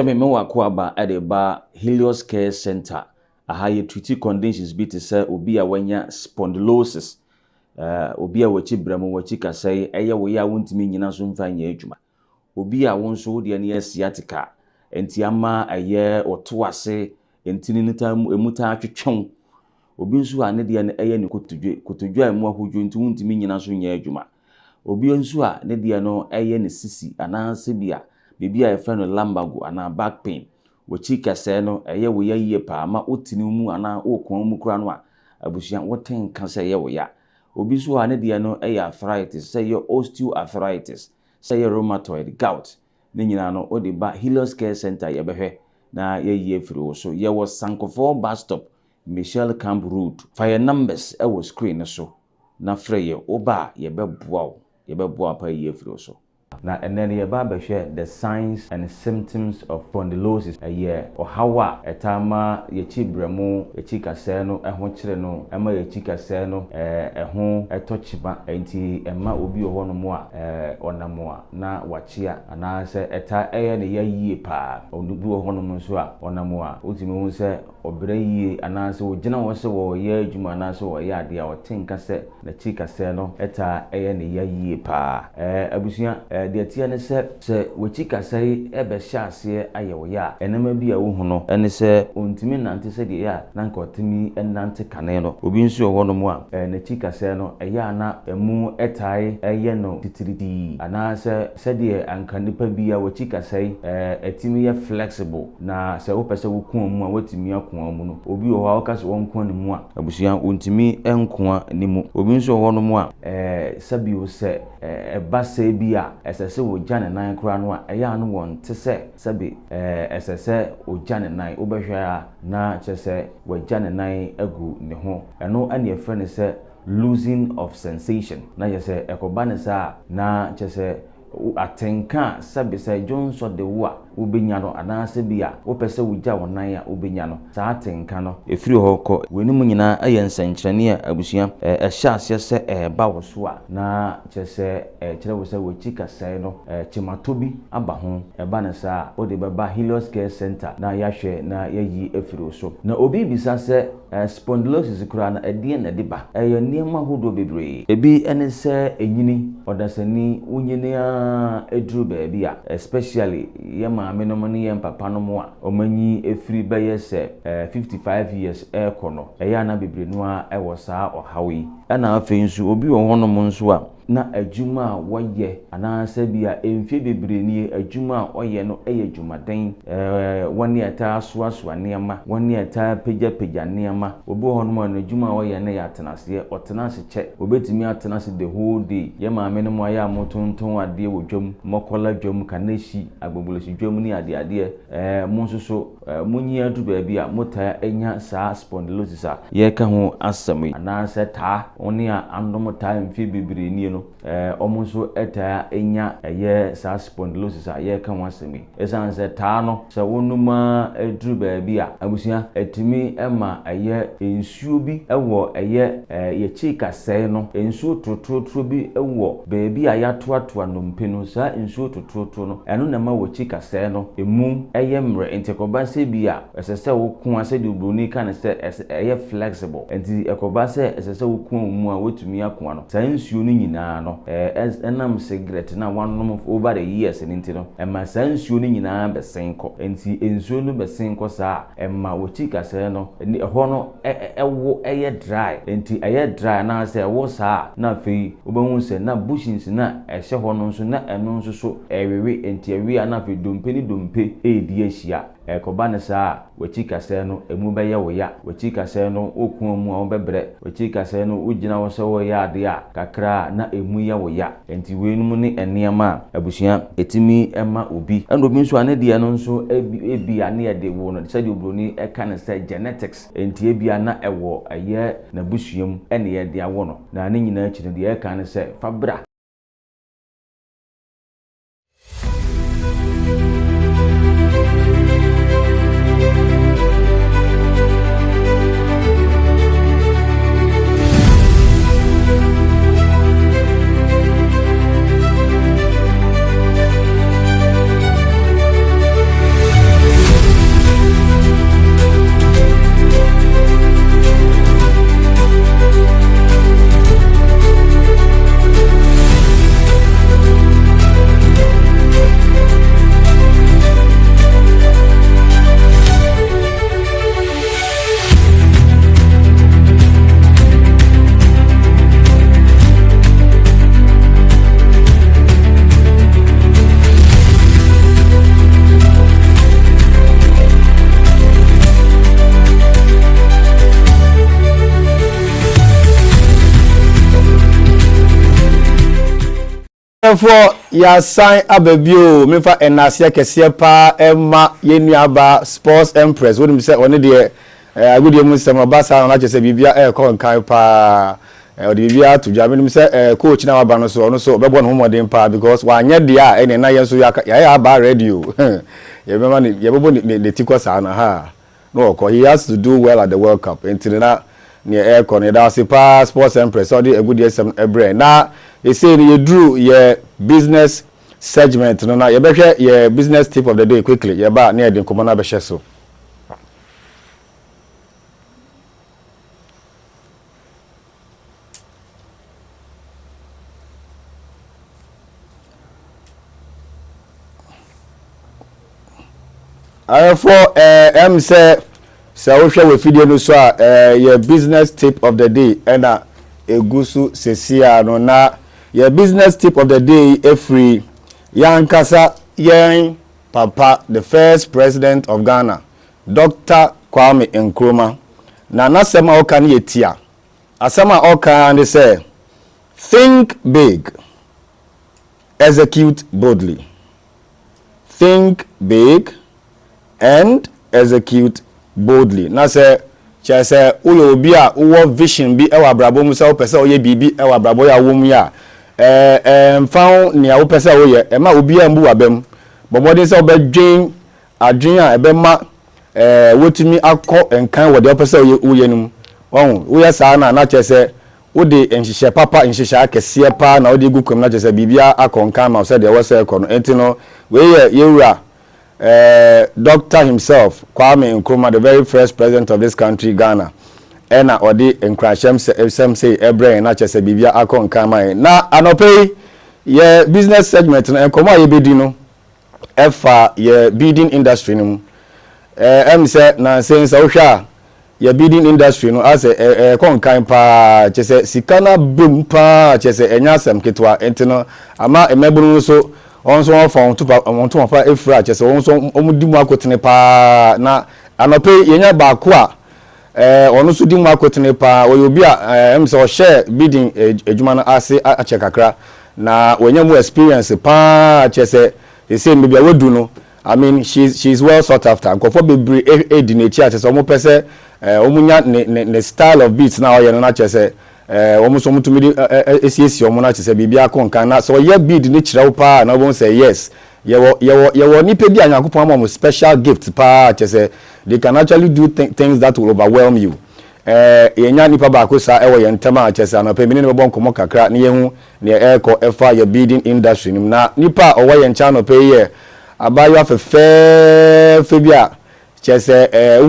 me wako aba ade ba Helios Care Center ahaye treaty conditions bi te say obi a wanya spondylosis obi a wachi bramu wachi kasai eye wo ya wontimi nyina so mfa nya adwuma obi a wonso wo de ne sciatica enti ama eye oto ase enti ni emuta atwetwon obi nso a ne de ne eye ne kotodwa emu ahodwo enti wontimi nyina so nya adwuma obi nso a ne de no eye ne sisi ananse bia bibi a efre no lumbago ana back pain wachi kase no eye wo ya yie pa ma otini mu ana okon mu kura no a abusuan woten ka se ye wo ya obi so a ne de no eye arthritis say your osteoarthritis say your rheumatoid gout ne nyina no odi ba Helios Care Center ye behwe na ye yie firi wo so ye wo Sankofo bus stop Michelle Camp Road fire numbers e wo screen so na frɛ ye oba ye beboa pa yie firi wo so na enen ye ba behwe the signs and symptoms of spondylosis ohawa etama ye chibremu ye chikase no eho kire no ema ye chikase no eho etochiba enti ema obi oho no mo a onamo a na wachia ana se eta eye ne ya yie pa onubi oho no mo so a onamo a otimi hu se obere yie ana se ogina wo se wo ye adwuma ana se wo ye ade a otenka se na chikase no eta eye ne ya yie pa abusuan de atia ne se wachika sai ebe hyase ayewo ya enema bi a wo hu no ene se ontimi nante se de ya na nka otimi enante kane no obi nsu owo no mo a na chika sai no eya na emu etai eye no titiridi ana se de anka nipa bi a wachika sai etimi ya flexible na se wo pese wo kun mu a watimi akon mu no obi wo ha o kase won kon ne mu a abusuan ontimi enkoa ni mu obi nsu owo no mo a sabi wo se eba se bi a esese wo jane nan kura no a eya no won te se sabi esese o jane nan obehwa na chese wo jane nan agu ne ho eno ane efre ne se losing of sensation na yese ekoba ne sa na chese atenka sabi se jonso de wo a obenya no anase bia wo pese wo ja wonan a obenya no sa atenka no efiri ho ko wenimu nyina ayensenkyerene a abusuan ehya ase se ba wo so a na chese kire wo se wo chika sai no chimato bi aba ho eba ne sa o de beba Helios Care Center na yahwe na yayi efiri so na obi bisa se spondylosis kura na edie na diba niema hodo bebre ebi ene se enyini odasani unyini a edru baabi a especially yema amenomani yem papa no mo a omanyi efiri beye se 55 years kono eya na bebre no a ewo saa ohawi ana afensu obi wo hono mo nso a na adwuma woyɛ anaasɛ bia emfie bebree nie adwuma oyɛ no dwumaden woni ata soasoa nneɛma woni ata pagya nneɛma obi ho no no adwuma oyɛ ne ya tenase otenase kyɛ obetimi atenase the whole day ye maame no mo aya motonton ade wo dwam mokola dwam kaneshi agbogbolesi dwam ni ade mo nsoso munyi adu baabi a mota enya saa spondylosis a ye ka ho asɛm anaasɛ taa oni a andom taa emfie bebree nie no omo nso eta enya saa spondylosis a ye ka ho asɛm esan sɛ taa no sɛ wonuma eduru baabi a abusua etimi ema ensuo bi ewo ye chika sɛ no ensuo totrotro bi ewo baabi a yatoatoa nompe no saa ensuo totrotro no eno na ma wo chika sɛ no emu mre entekoba sɛ bi a ɛsɛsɛ wo ko asɛ de obroni ka ne sɛ flexible enti ekoba sɛ ɛsɛsɛ wo ko mu a wotumi akwa no saa ensuo no nyinaa no enam cigarette na wanom over the years enti no ema saa ensuo no nyinaa besenko enti ensuo no besenko saa ema wo chika sɛ no ɛhɔ no ɛwo dry enti dry na sɛ wo saa na afei obehu sɛ na bushings na ɛhyɛ hɔ no nso na ɛno nso so ɛwewe enti ɛwe na afei dompe ni dompe edi ahia ekoba ne saa wachika sɛ no emu bɛyɛ wo ya wachika sɛ no okun mu a wo bɛbrɛ wachika sɛ no ugina wo sɛ wo ya ade a kakra na emu ya wo ya enti weenum ne enema abusua etimi ema obi obi nso ane de no nso ebi ane ye de wo no sɛ de obroni ɛka ne sɛ genetics enti ebi ana ɛwɔ na busuam ene ye de awo no na ne nyina akyi no de ɛka ne sɛ fabra. For ya sign ababio mefa enasia kese pa ema yenuaba sports empress woni se one de agudie mu se mabasa na chese bibia ko nkan pa odi bibia to dwa me se coach na waba no so bebo no modern pa because wa anye de a ene na yenso ya aba radio ye bema ne ye bebo ne tikwa sa na ha no ko he has to do well at the World Cup entina ne aircon e da se pa sports empress odi agudie sem ebre na you say you drew your business segment no na you behwe your business tip of the day quickly you ba na edin komo na behwe so for say we share with video no so your business tip of the day and egusu sesia no na your business tip of the day every yankasa yen papa the first president of Ghana Dr. Kwame Nkrumah na nasema oka ni etia asema oka and say think big execute boldly think big and execute boldly na say chese uyo obi a uwo vision bi ewa brabo mu se o pese oye bibi ewa brabo ya wo mu ya mfaw ne a wo pese o ye e ma obi a mbu wabam bobodin se obedwen adwen a ebe ma wotumi akọ enkan wo de o pese o ye num won wo ya saa na chese wo de enhihye papa enhihye akese pa na wo de gukum na chese bibia akọ nkan ma o se de wo se ekọ no entino we ye yewura Doctor himself, Kwame Nkrumah, the very first president of this country, Ghana, ena odi enkrashem say ebre na chese bibia akon kama na anope ye business segment na enkomo ayebedi no efa ye building industry no say na sense ohwa your bidding industry no as a konkan pa chese sikana bum pa chese enyasem ketwa entino ama emebunu so onso on to pa efra chese onso omudimu akotene pa na anope yenya ba ko a onu so dimu akotene pa oyobi a em so share bidding adwuma no ase ache kakra na wenya mu experience pa chese say maybe awodu no I mean she's well sought after nkofo bebre edinechi chese omo pese omunya ne style of beats na oye no na chese omuso mutumi esiesi omo na chese bibia konkan na so ye beat ni chirawo pa na won say yes yewo nipa bi anyakopon am special gift pa chese they can actually do things that will overwhelm you yenya nipa ba ko sa ewo ye ntama chese na pe mini ne bon komo kakra ne yehu ne eko efa ye bidding industry nim na nipa owo ye ncha no pe ye abayo afefe bia chese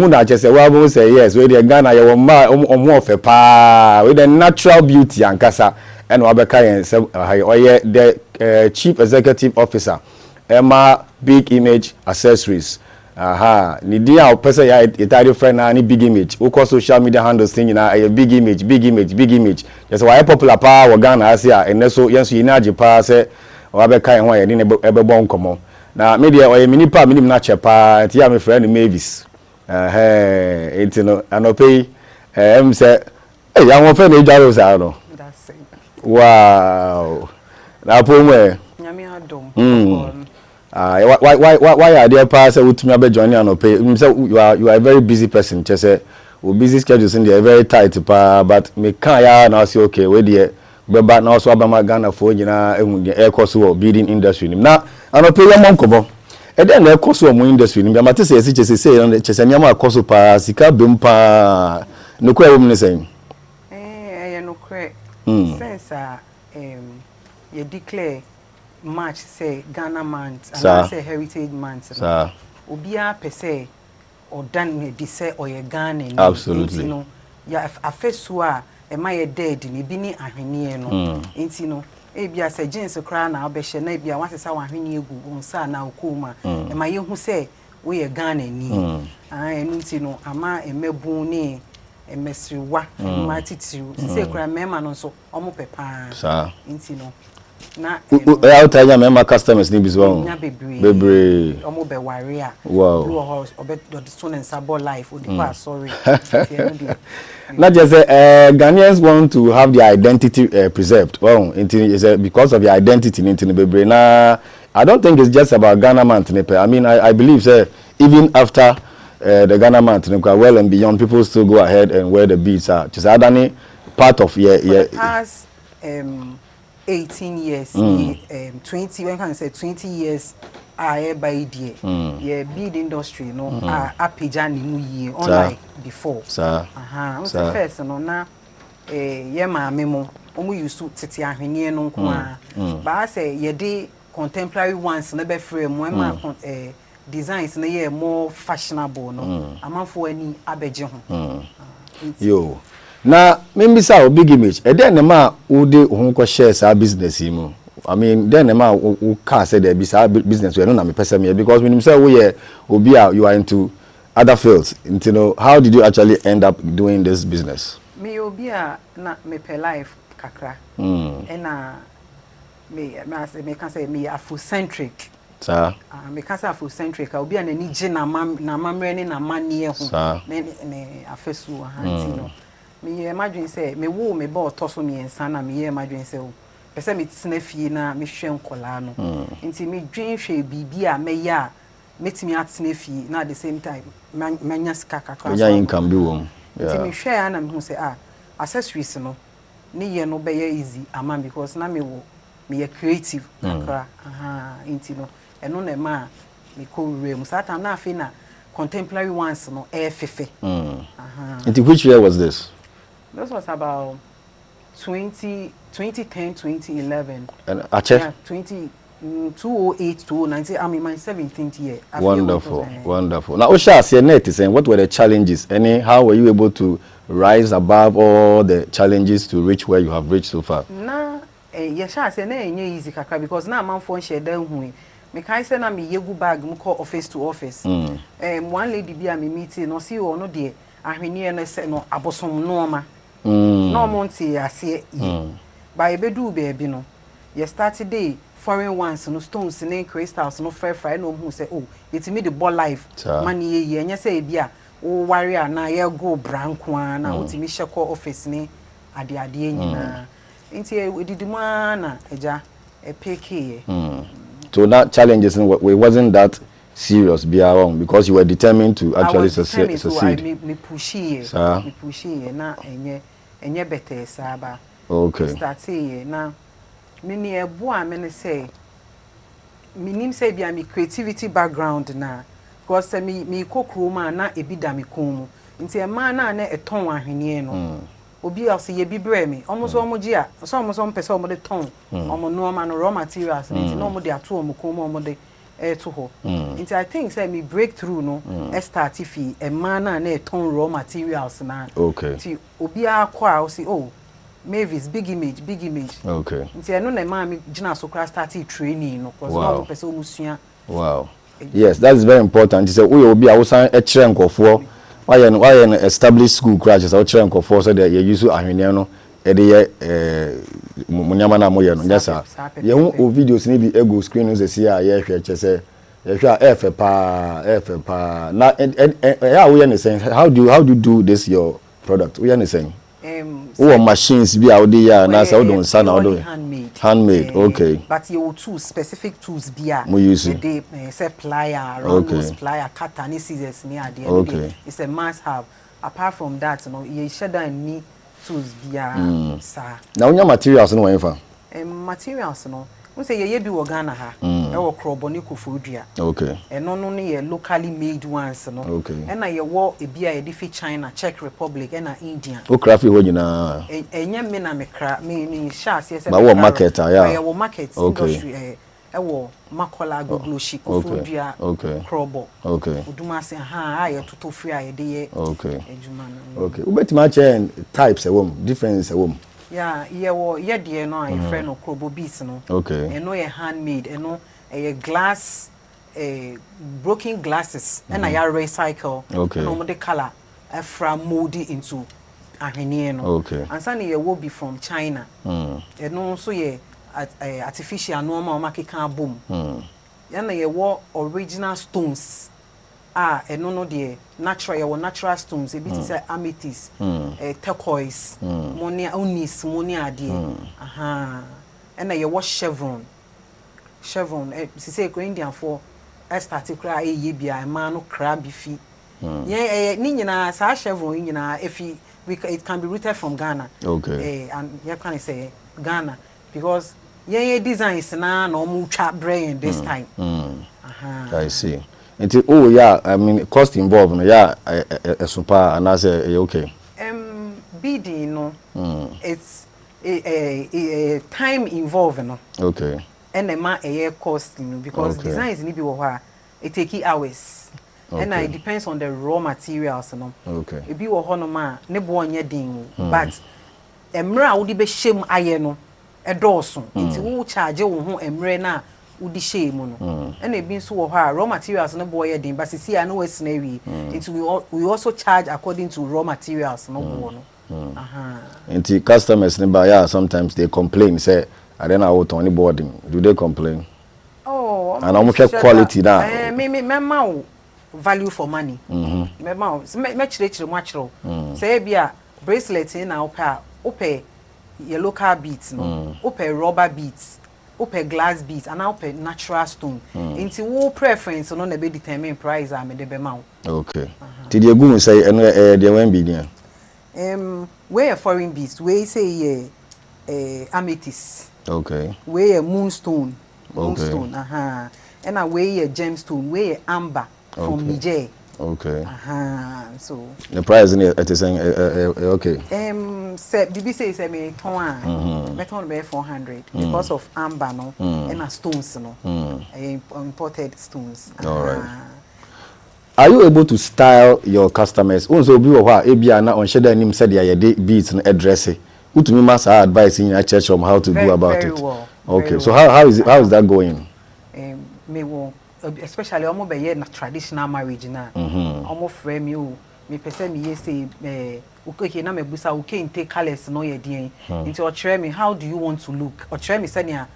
na chese wa bo say yes we dey Ghana ye wo ma omo ofe pa we the natural beauty ankasa and wa beka yen se oye the chief executive officer Emma Big Image Accessories ni dia opese ya itari friend na ni Big Image uko social media handles thing na big image chese wa popular pa wa Ghana asia eneso yenso yinaje pa se wa beka yen ho ye ni ebebo nkomo na media oye minipa minim na chepa ti ya me friend Mavis etino anope say ya won fe na ejaro sa no that's it wow na pomwe nyame adom why are there pa say utumi abejoin anope say you are a very busy person say o busy schedules in there very tight pa but me kan ya na say okay we there beba na also abama Ghana fo nyina ehun de ekoso bidding industry nim na anope ya monkobo e den na ekoso mo industry nim amate se esi chese nyama akoso pa sika bempa no kwa wom ne sen ye no kre sense ye declare March say Ghana month and say heritage month sir obia pese or dan di say or ye Ghana absolutely no ya afesu a e ma ye dead ni bi ni ahwenie no enti no e bia se jeans kra na obehye na bia wasesa wahwenie egu onsa na okoma e ma ye hu se we ye Ghana ni enti no ama emebu ni emesriwa ma titiru se kra mema no so omo pepa enti no na outside my customers ni bizwa bebre omo be ware a wow do horse obe do stone and sabo life odi pa sorry not just Ghanaians want to have their identity preserved well because of your identity into bebre na I don't think it's just about Ghana month I mean I believe even after the Ghana month well and beyond people still go ahead and wear the beads are just adani part of past 18 years 20 when can say 20 years by dear yeah bead industry no apija ni mu ye unlike before sir so first no na ye ma memo omu use tete ahwenie no nko a ba say ye dey contemporary ones na be frame mo ma designs na ye more fashionable no amanfo ani abeje ho yo na membisa o Big Image e den ma wo de ho ko share sa business yi mu I mean den ma wo ka say there be sa business we no na me person me because when you say we obi you are into other fields you know how did you actually end up doing this business me obi na me per life kakra na me can say me afrocentric sir me can say afrocentric obi na ni je na mamre ni na manie ho me afesu no me imagine say me wo me ba otoso me ensa na me imagine say o pese me tsena fie na me hwe nkola no nti me dwen hwe bibi a me ya metimi atsena fie na at the same time manya ska kakra so income bi wo nti me hwe na me hu say accessories no ne ye no be easy ama because na me wo me creative kakra nti no eno na ma me ko rem sata na afi na contemporary ones no fefe into which year was this? This was about 2010, 2011. And Ache? Yeah, 2008 to 2019. I'm in my 17th year. Wonderful, wonderful. Now, Osha, say net is saying, what were the challenges? How were you able to rise above all the challenges to reach where you have reached so far? Nah, yes, I say na easy kakra because now I'm phone share down hu. Me kai say na me yegu bag mu call office to office. One lady be a me meeting no see or no there. ahwenie no se no abosom nooma no monti ase yi ba ebedu beebi no ye start day foreign ones no stones ne crystals no fry no hu say oh yetimi the ball life man ye enye say bia wo ware na ye go branko na wotimi hyekọ office ne ade nyina nti edidima na eja peke so that challenges we wasn't that serious because you were determined to actually succeed. Me pushy na enye better saba. Okay. Start na mini ebo a me say minim say bia me creativity background na because me kokro ma na ebi da me kon mu nti e ma na eton ahwenie no obi else ye bi bre me almost omoji a so almost pese omo de ton omo no ma no raw materials nti no omo de ato omo kon mu omo de to ho nti I think say me breakthrough no start fi e ma na eton raw materials na nti obi akwa o say oh Mavis big image okay nti eno na ma me gina so crash start training no because no pese omusua wow yes that is very important say we obi a wo san e kire nkofo why an established school crashes out kire nkofo so that you use ahwene no e de ye munyama na moye no nyesa ye hu o videos ni bi ego screen no say ye hwe che say ye hwe efe pa na ya wo ye ne say how do you do this your product wo ye ne say machines be out there na say do nsa na do handmade okay but you tools specific tools bia they say plier rounders plier cutter and scissors near the end it's a must have apart from that you know you should need tools bia sir now your materials no wan materials no we say ye bi wo Ghana ha e wo kroboni kofodua okay eno no ne locally made ones no okay na ye wo ebi a ye di fi China Czech Republic na India o craft ho nyina enye me na me kra me sha se se ba wo market ye wo market industry e wo makola gogloshi kofodua krobo okay oduma se ha ye toto free a ye de ye okay ejuma okay ubetima chain types e wo difference e wo yeah, yeah, dear, no, a friend of Krobo beats, no. Okay. And no, a handmade, and no, a glass, broken glasses, and I recycle. Okay. No, the color, from moldy into a heniano. Okay. And Sunny, will be from China. And also, artificial normal market can boom. And a war original stones. And no, dear, natural stones, a bit is amethyst, turquoise, monia onis, monia dear. And I wash chevron, say Indian for I started cry ye be a man of crabby feet. Yeah, Nina, sa chevron, if it can be rooted from Ghana. Okay. And you can say Ghana because designs na no more chap brain this time. I see. Oh yeah, I mean cost involved no yeah super and as okay. BD no it's a time involved no. Okay. And a cost because designs need be it take hours. And it depends on the raw materials no. Okay. It be no ma ne bo onye din but emra wo di be shem aye no e dooso nti wo charge wo ho emre na udi shame no and e bin so wo ha raw materials no boy din but see I know it's na wi nti we also charge according to raw materials no bo no nti customers ne ba yeah sometimes they complain say I don't know what on boarding do they complain and I'm sure quality now me value for money me chire mo achiro say bia bracelet na ope your local beads no ope rubber beads open glass beads and open natural stone. Into wo preference no na be determine price am de be ma. Okay. Ti de gu say eno de wan be dia. We foreign beads, we say amethyst. Okay. We moonstone. Moonstone, and we gemstone, we amber from Niger. Okay. So the price in it is saying okay. Say BBC say me ton me ton be 400 because of amber no and stones no. Imported stones. All right. Are you able to style your customers? Also be wa e bia na on sheda nim said ya dey beats and address it. Utumi master advice in your church on how to go about it. Well, okay. So how is that going? Me especially omo be ye na traditional marriage na omo frame you me pese me ye say okay na me busa okay inte colors no ye den into o chere me how do you want to look o chere me say na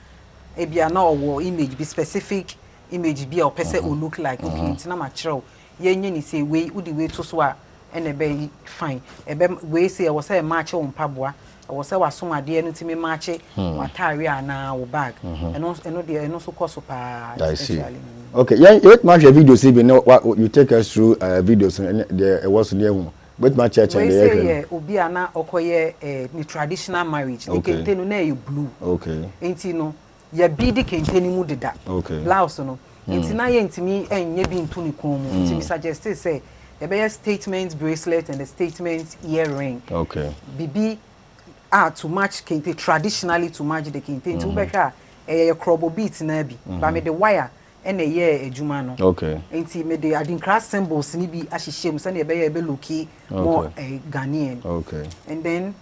e bia na owo image be specific image be o pese o look like okay into na ma chere ye nye ni say we udi we to so a ene be fine e be we say e wo say match on paboa e wo say wasom ade enu ti me match watare ana wo bag eno de eno so cost pa especially. Okay, yeah, it match a video see no what you take us through videos there was near home. But my church and the yeah, obi ana okoye ni traditional marriage. The kente no na you blue. Okay. Enti no ya bidi kente ni mu deda. Okay. Blouse no. Enti na ye ntimi enye bi ntu ni kon mu. Enti suggest say the be statement bracelet and the statement earring. Okay. Bibi to match kente traditionally to match the kente. Enti ubeka krobo beat na bi. Ba me the wire and a year ejuma no. Okay. Enti me the adinkra symbols ni bi ahihye mu se na be looky more Ghanaian. Okay. And then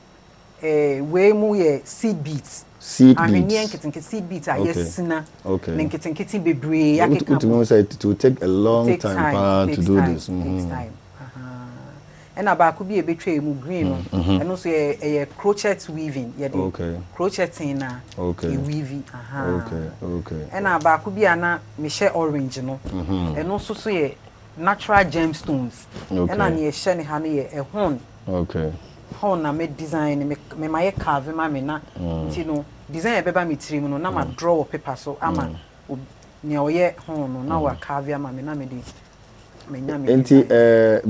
we mu ye seed beats. Seed beats. Ahwenye nketenkete seed beats are yesina. Okay. Nketenkete bebre it will take a long time to do this. Takes time. And about be a betray mu green and also a crochet weaving. Okay. Crocheting na. Okay. Weaving. Okay. And about could be ana Michelle orange no. And also say natural gemstones. Okay. And an ye shiny honey a horn. Okay. Horn na made design me my carve ma me na. Tino design e beba me trim no na ma draw paper so ama ne oye horn no na wa carve ma me na me di. Enti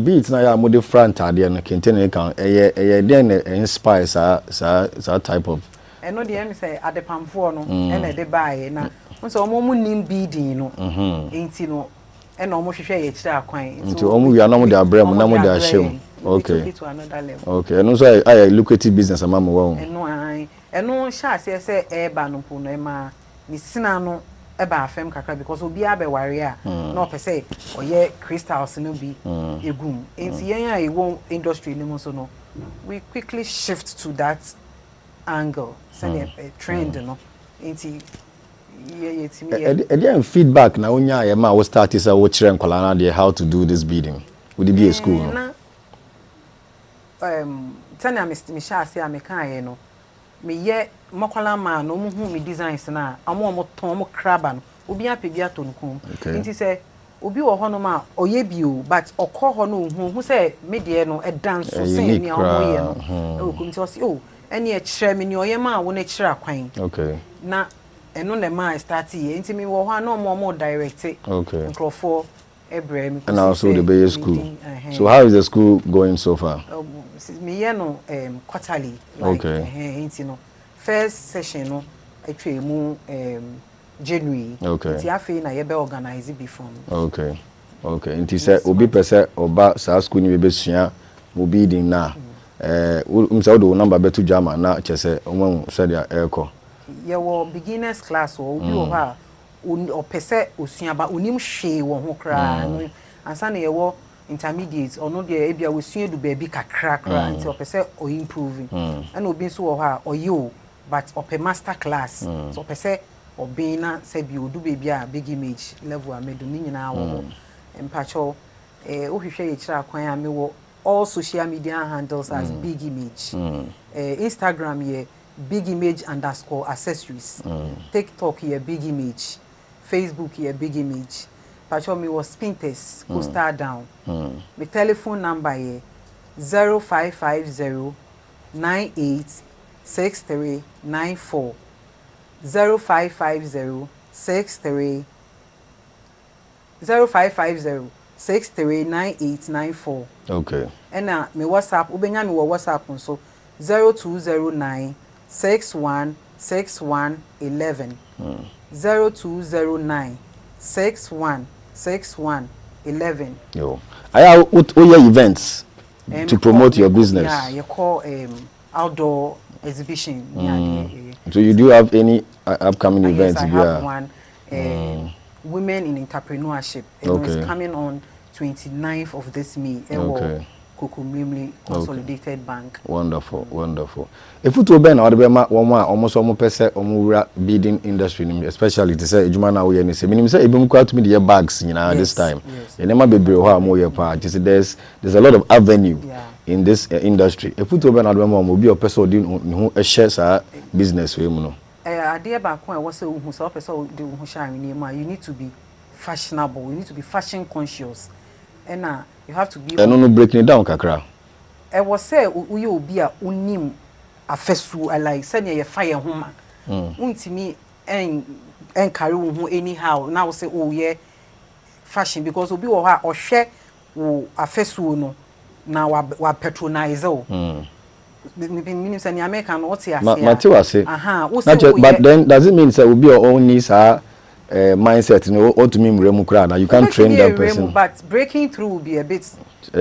beats na ya mode front ade no kente kan den inspire sa type of eno de em say adepamfo no na de bae na nso omo nim beading no enti no ena omo hwehwe ye kira akwan enti omo wi na mo de abrem na mo de ahyem okay okay eno so I lucrative business amam wo eno sha se eba no po no e ma ni sina no eba afem kakra because obi abeware a no pese oye crystals no bi egum enti yen a ewo industry ni mo so no we quickly shift to that angle send a trend no enti yeah feedback na onya ye ma wo start is wo kire nkola na de how to do this beading would it be a school no tanya me sha se ameka ye no me ye mokola ma no mu hu me designs na amo ton mo kraba no obi apebia to nkom nti se obi wo ho no ma oye bio but okọ ho no hu se me de no e dance so se ni amo ye no e ko nti o se eni e kire me ni oye ma wo na kire akwan okay na eno na ma start ye nti me wo ho na mo direct okay microphone ebrem and also the bay school so how is the school going so far me ye no quarterly like nti no first session no atwe mu January okay ti afi na ye be organize before okay nti say obi pese oba sa school ni be sua mo beading na umsa do number betu jama na chese omo say dia eko ye wo beginners class o obi wo ha o pese osua ba onim hwe wo ho kra no ansa na ye wo intermediate ono de e bia wo sua du ba bi kakra nti o pese o improving and obi so wo ha o yo but ope master class so ope say obi na say bi odu be bia big image level amedu ni nyina wo empacho o hwehwe ye kira kwan a me wo all social media handles as big image Instagram ye big image _accessories TikTok ye big image Facebook ye big image pacho me was Pinterest coaster down my telephone number ye 0550 98 6394 0550 639894 okay and me WhatsApp ubenya me WhatsApp so 0209 616111 0209 616111 yo aya oya events to promote your business yeah you call outdoor exhibition so you do have any upcoming events yes, I have one women in entrepreneurship it's coming on 29th of this May Kokumlimli Consolidated Bank. Wonderful, wonderful. If you told Ben or the Bema, almost bidding industry, especially to say, Jumana, we say, meaning say, even quite me the bags, this time. And never be more part. There's a lot of avenue in this industry. If you told Ben or the Bema, will be a person who shares our business with you. Idea back when I was so you need to be fashionable, you need to be fashion conscious, and you have to be. I don't breaking it down, Kakra. I was say we will be a unim a fesu like send you fire home. Untimi and carry anyhow. Now say oh yeah, fashion because we be or share a fesu no now wa patronize meaning say American what here. But then does it mean say will be your own needs mindset no to me mremu now you can't train that person. But breaking through will be a bit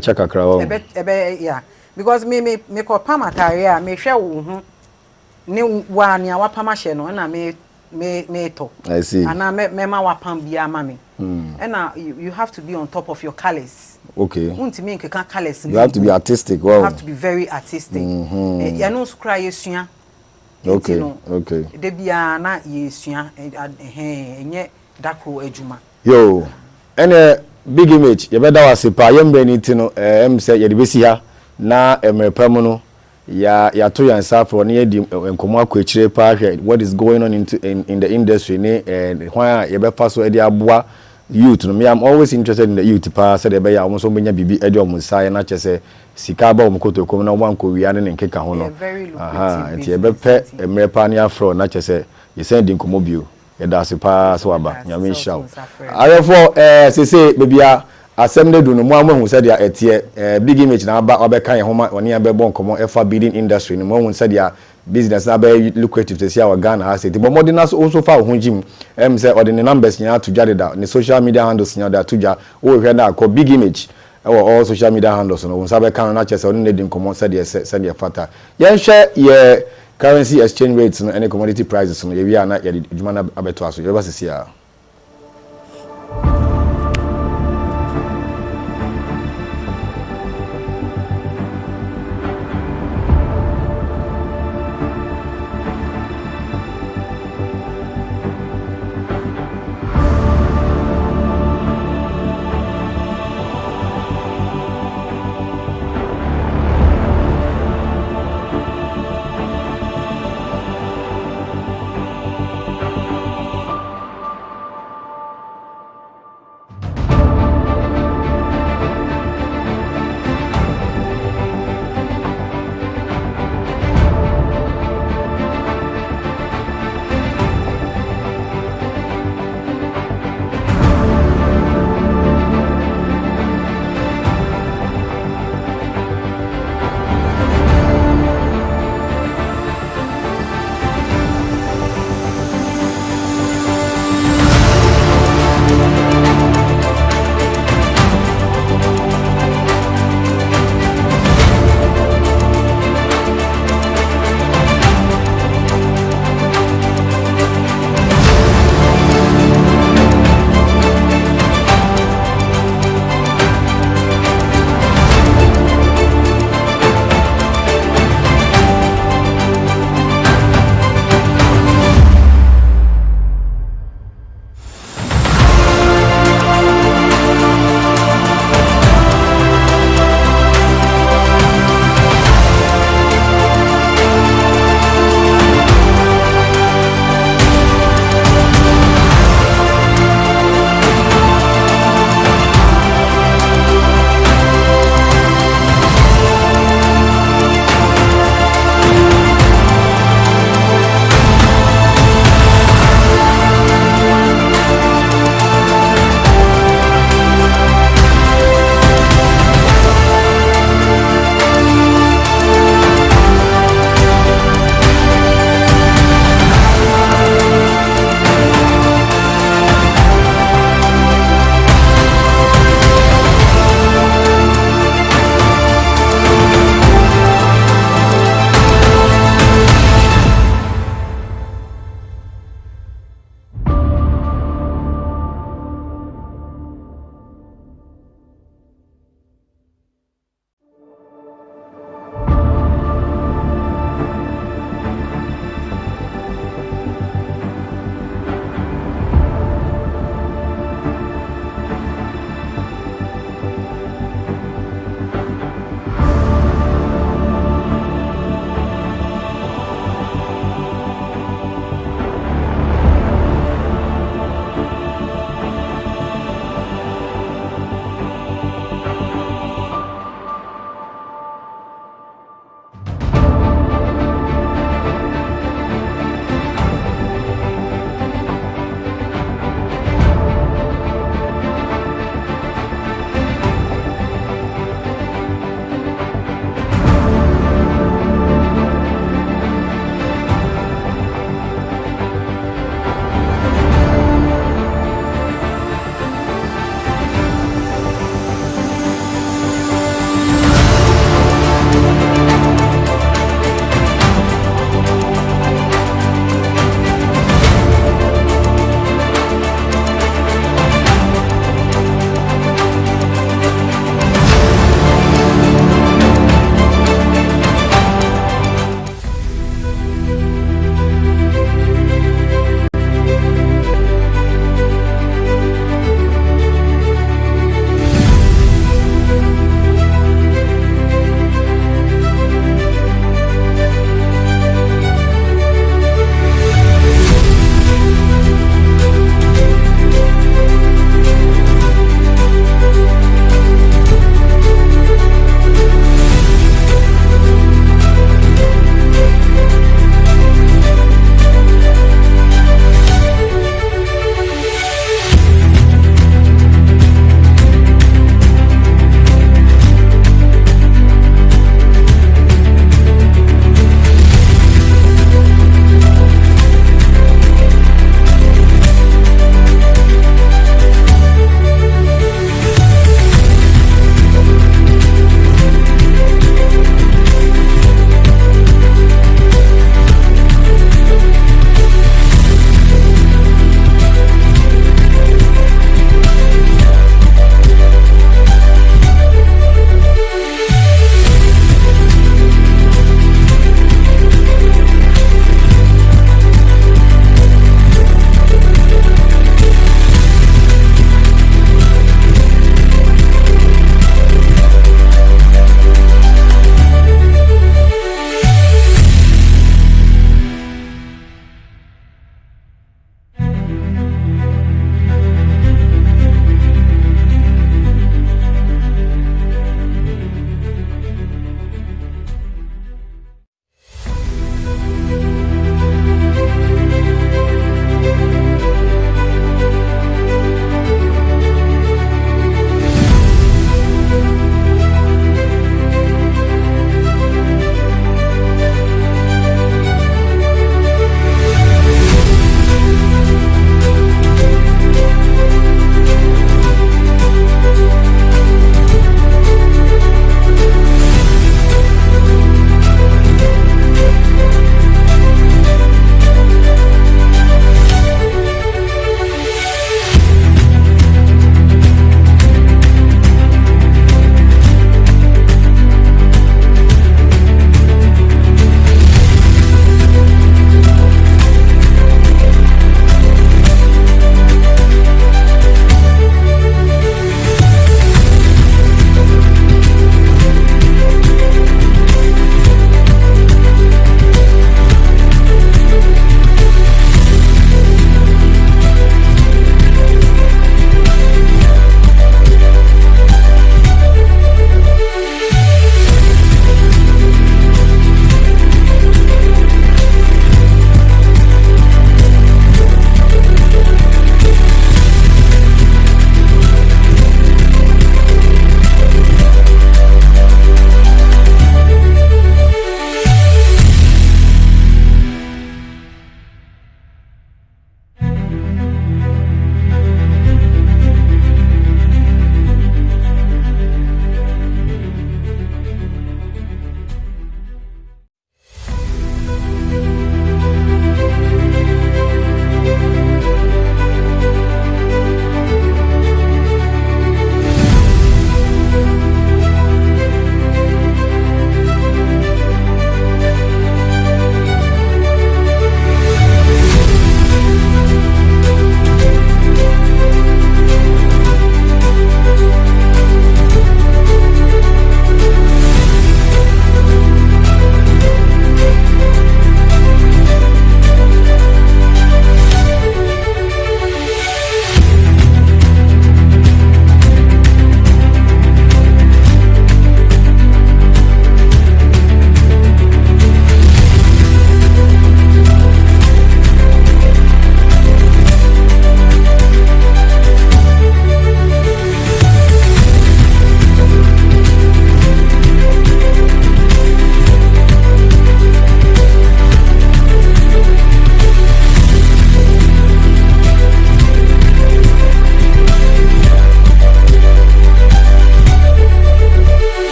check a crowd. A bit yeah. Because me call pamataria me share wo ne wa nia wa pamashe no na me to. I see. And na me ma wa pam bia ma me. And you have to be on top of your colors. Okay. Untimi nkeka colors. You have to be artistic. Wow. You have to be very artistic. Ya no scry yesua. Okay. Okay. De bia na yesua enye dako adwuma. Yo. And big image. You better was pa yembe ni tino say ye de besi ha na emepamu no ya to yan safro na yedi enkomo akwechire pa hwe what is going on in the industry ne why ye be paso e de aboa youth no me am always interested in the youth pa say de be ya omo so benya bibi e de omo sai na chese sika ba omo kotokom na wan ko wiya ne nkeka ho no aha nti ye be pe emepa ne afro na chese ye send enkomo bio ye da se pa so aba nyame shaw ayefo say bebia assembly do no mo amu said ya etie big image na aba obeka ye homa oni abebo nkomo efa bidding industry no mo said ya business na be lucrative to see our Ghana has it but modern also fa ho jim say or the numbers nya to jade da ni social media handles nya da to ja o hwe na ko big image all social media handles no won sabe kan na chese oni need nkomo said ya fata yen hwe ye currency exchange rates no any commodity prices no ye wi ana ye djuma na abeto aso ye ba sesia.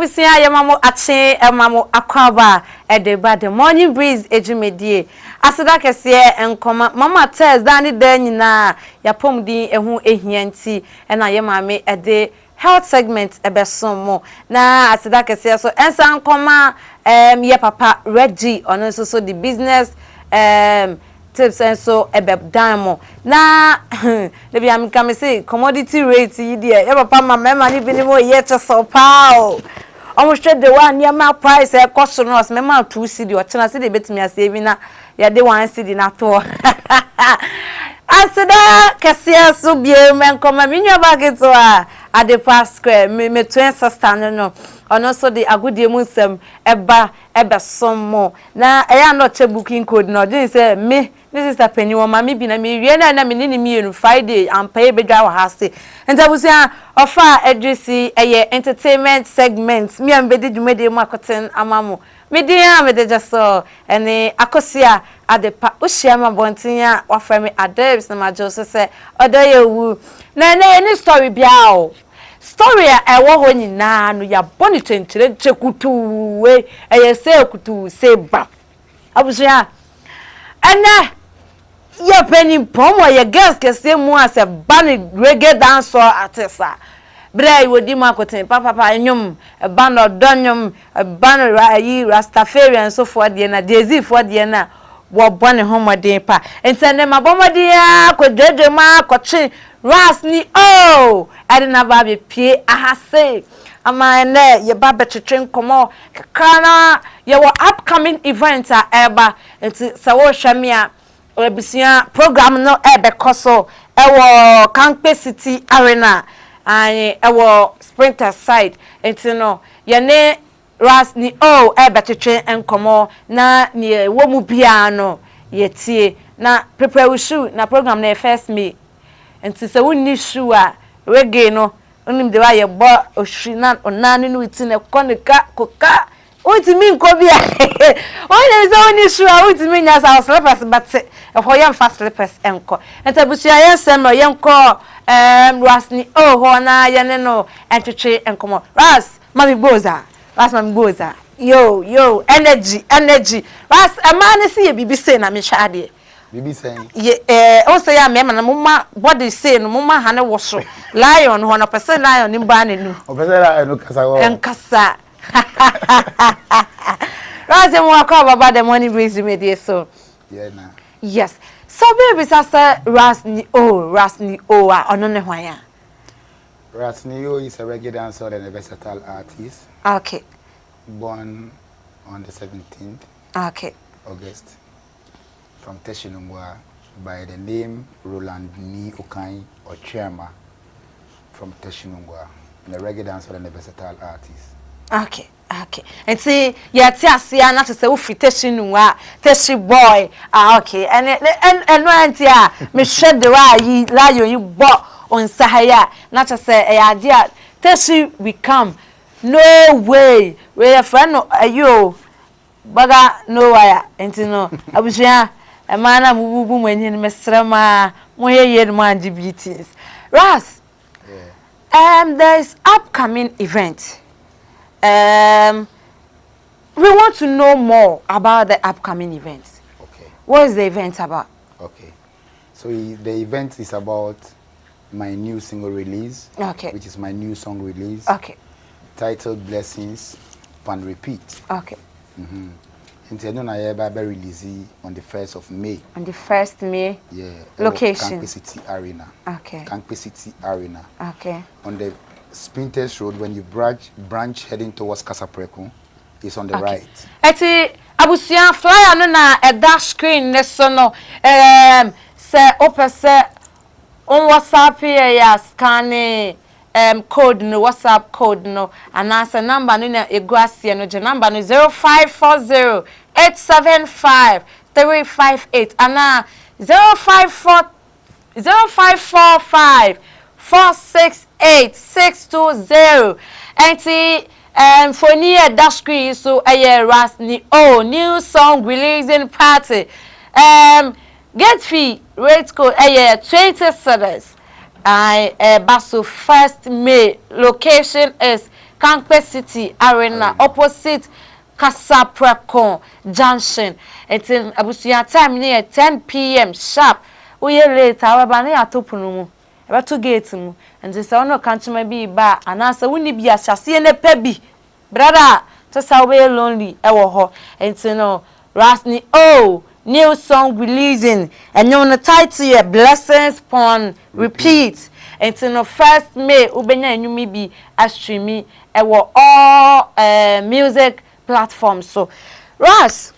Entabusia yamamo ache emamo akwaba edeba the morning breeze ejumedie aseda kese enkoma mama test dani dan nyina yapom din ehu ehianti na yemame ede health segment ebesomo na aseda kese so ensa nkoma ye papa Reggie ono so the business tips and so ebedamo na le bia mi kam say commodity rate yi there ye papa mama ni bi ni mo ye cheso pao almost the one near my price cost us mema 2 cedi or chana cedi betimi asave na ya de 1 cedi na to asida kese so bie men koma minwa bag to a the past square me twin sister no ono so the agudie mu nsem eba somo na eya no che booking code no dey say me this is a penny one mama bi na me wie na me ni me Friday am pay bedwa wa hase entabusia ofa address entertainment segment me am bedi dwumede mu akoten amamo me dia me de just so ene akosia adepa ohia ma bontinya wa fa me adebs na majo so say odoyewu na any story bia o story ewo ho nyina no ya boni tentere chekutu we se kutu se ba abusia ene ye penny pomo ye girls kese mu ase bani reggae dancer artista bra wodi makoten papa nyum ban odonyum ban yi rastafarian so for de na dezi for de na wo bone homoden pa entene mabomode ya ko dede ma ko chi ras ni oh adina ba be pie ahase ama ne ye ba betwetwen komo kakana ye wo upcoming event eba enti sawo hwamia obisia program no ebe koso ewo Kankpe City Arena and ewo Sprinter side enti no ye ne ras ni oh ebe twetwen enkomo na ne wo mu bia no ye tie na prepare wishu na program na first me enti se wonni shu a reggae no onim de wa ye bo ohwina onane no itine konika koka utimi nkobia onye ze wonni shu a utimi nya sa slippers but ho yam fast slippers enko entabusia ye sem no yenko ras ni oh ho na ye ne no entwetwe enkomo ras mami boza yo energy ras amane si ye bibi say na me hwade bibi say o say ya me na mumma body say no mumma ha ne woso lion ho na pese lion ni ba ne nu o pese lion no kasa wo enkasa ras mo akwa baba the morning breeze media so yeah na yes so baby sasa ras ni o ono ne hwan ya Ras ni o is a reggae dancer and a versatile artist. Okay. Born on the 17th August from Teshinungwa by the name Roland Ni Okai or Chema from Teshinungwa, and a reggae dancer and a versatile artist. Okay. And see, yeah, Tiasia, not to say, if Teshinungwa, Teshi boy. Okay. And no, Auntie, me shed the right, lie you bought on Sahaya, not to say, a idea, Teshi we come. No way. We are friend you. Baga no wire. Enti no. Abusia e mana bubu mwenye mesrama moye man GBTs. Ras. Yeah. There's upcoming event. We want to know more about the upcoming events. Okay. What is the event about? Okay. So the event is about my new single release. Okay. Which is my new song release. Okay. Titled Blessings Pan Repeat. Okay. Intended I be release on the 1st of May. On the 1st May. Yeah. Location. Kankpe City Arena. Okay. Kankpe City Arena. Okay. On the Sprinters Road when you branch heading towards Kasapreko, it's on the right. Eti abusia flyer no na eda screen ne so no se opese on WhatsApp here ya scan code no WhatsApp code no and answer number no na eguasie no je number no 0540 875 358 ana 0545 468 620 enti for near that screen so ras ni new song releasing party get fee rate code 20 cedis. Basso 1st May. Location is Kankpe City Arena opposite Kasaprekon Junction. It's in Abusia time near 10 p.m. sharp. Uye late, however, near Topunumu. About 2 gates, and this honor country may be bar, and answer wouldn't be a chassis and a pebby. Brother, just how we lonely, ho, and to know, Rasni, oh, new song releasing, and you on the title here, Blessings Pon Repeat. And to know, 1st May, Ubenya and you may be a streaming, and all music platforms. So, Ras,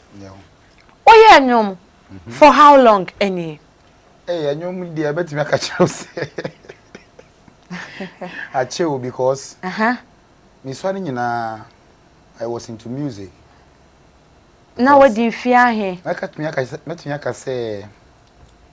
oh, yeah, no, for how long, any? Hey, I know me dear, but me catch you say. I chill because me swanning I was into music. Now what do you fear here? I cut me I say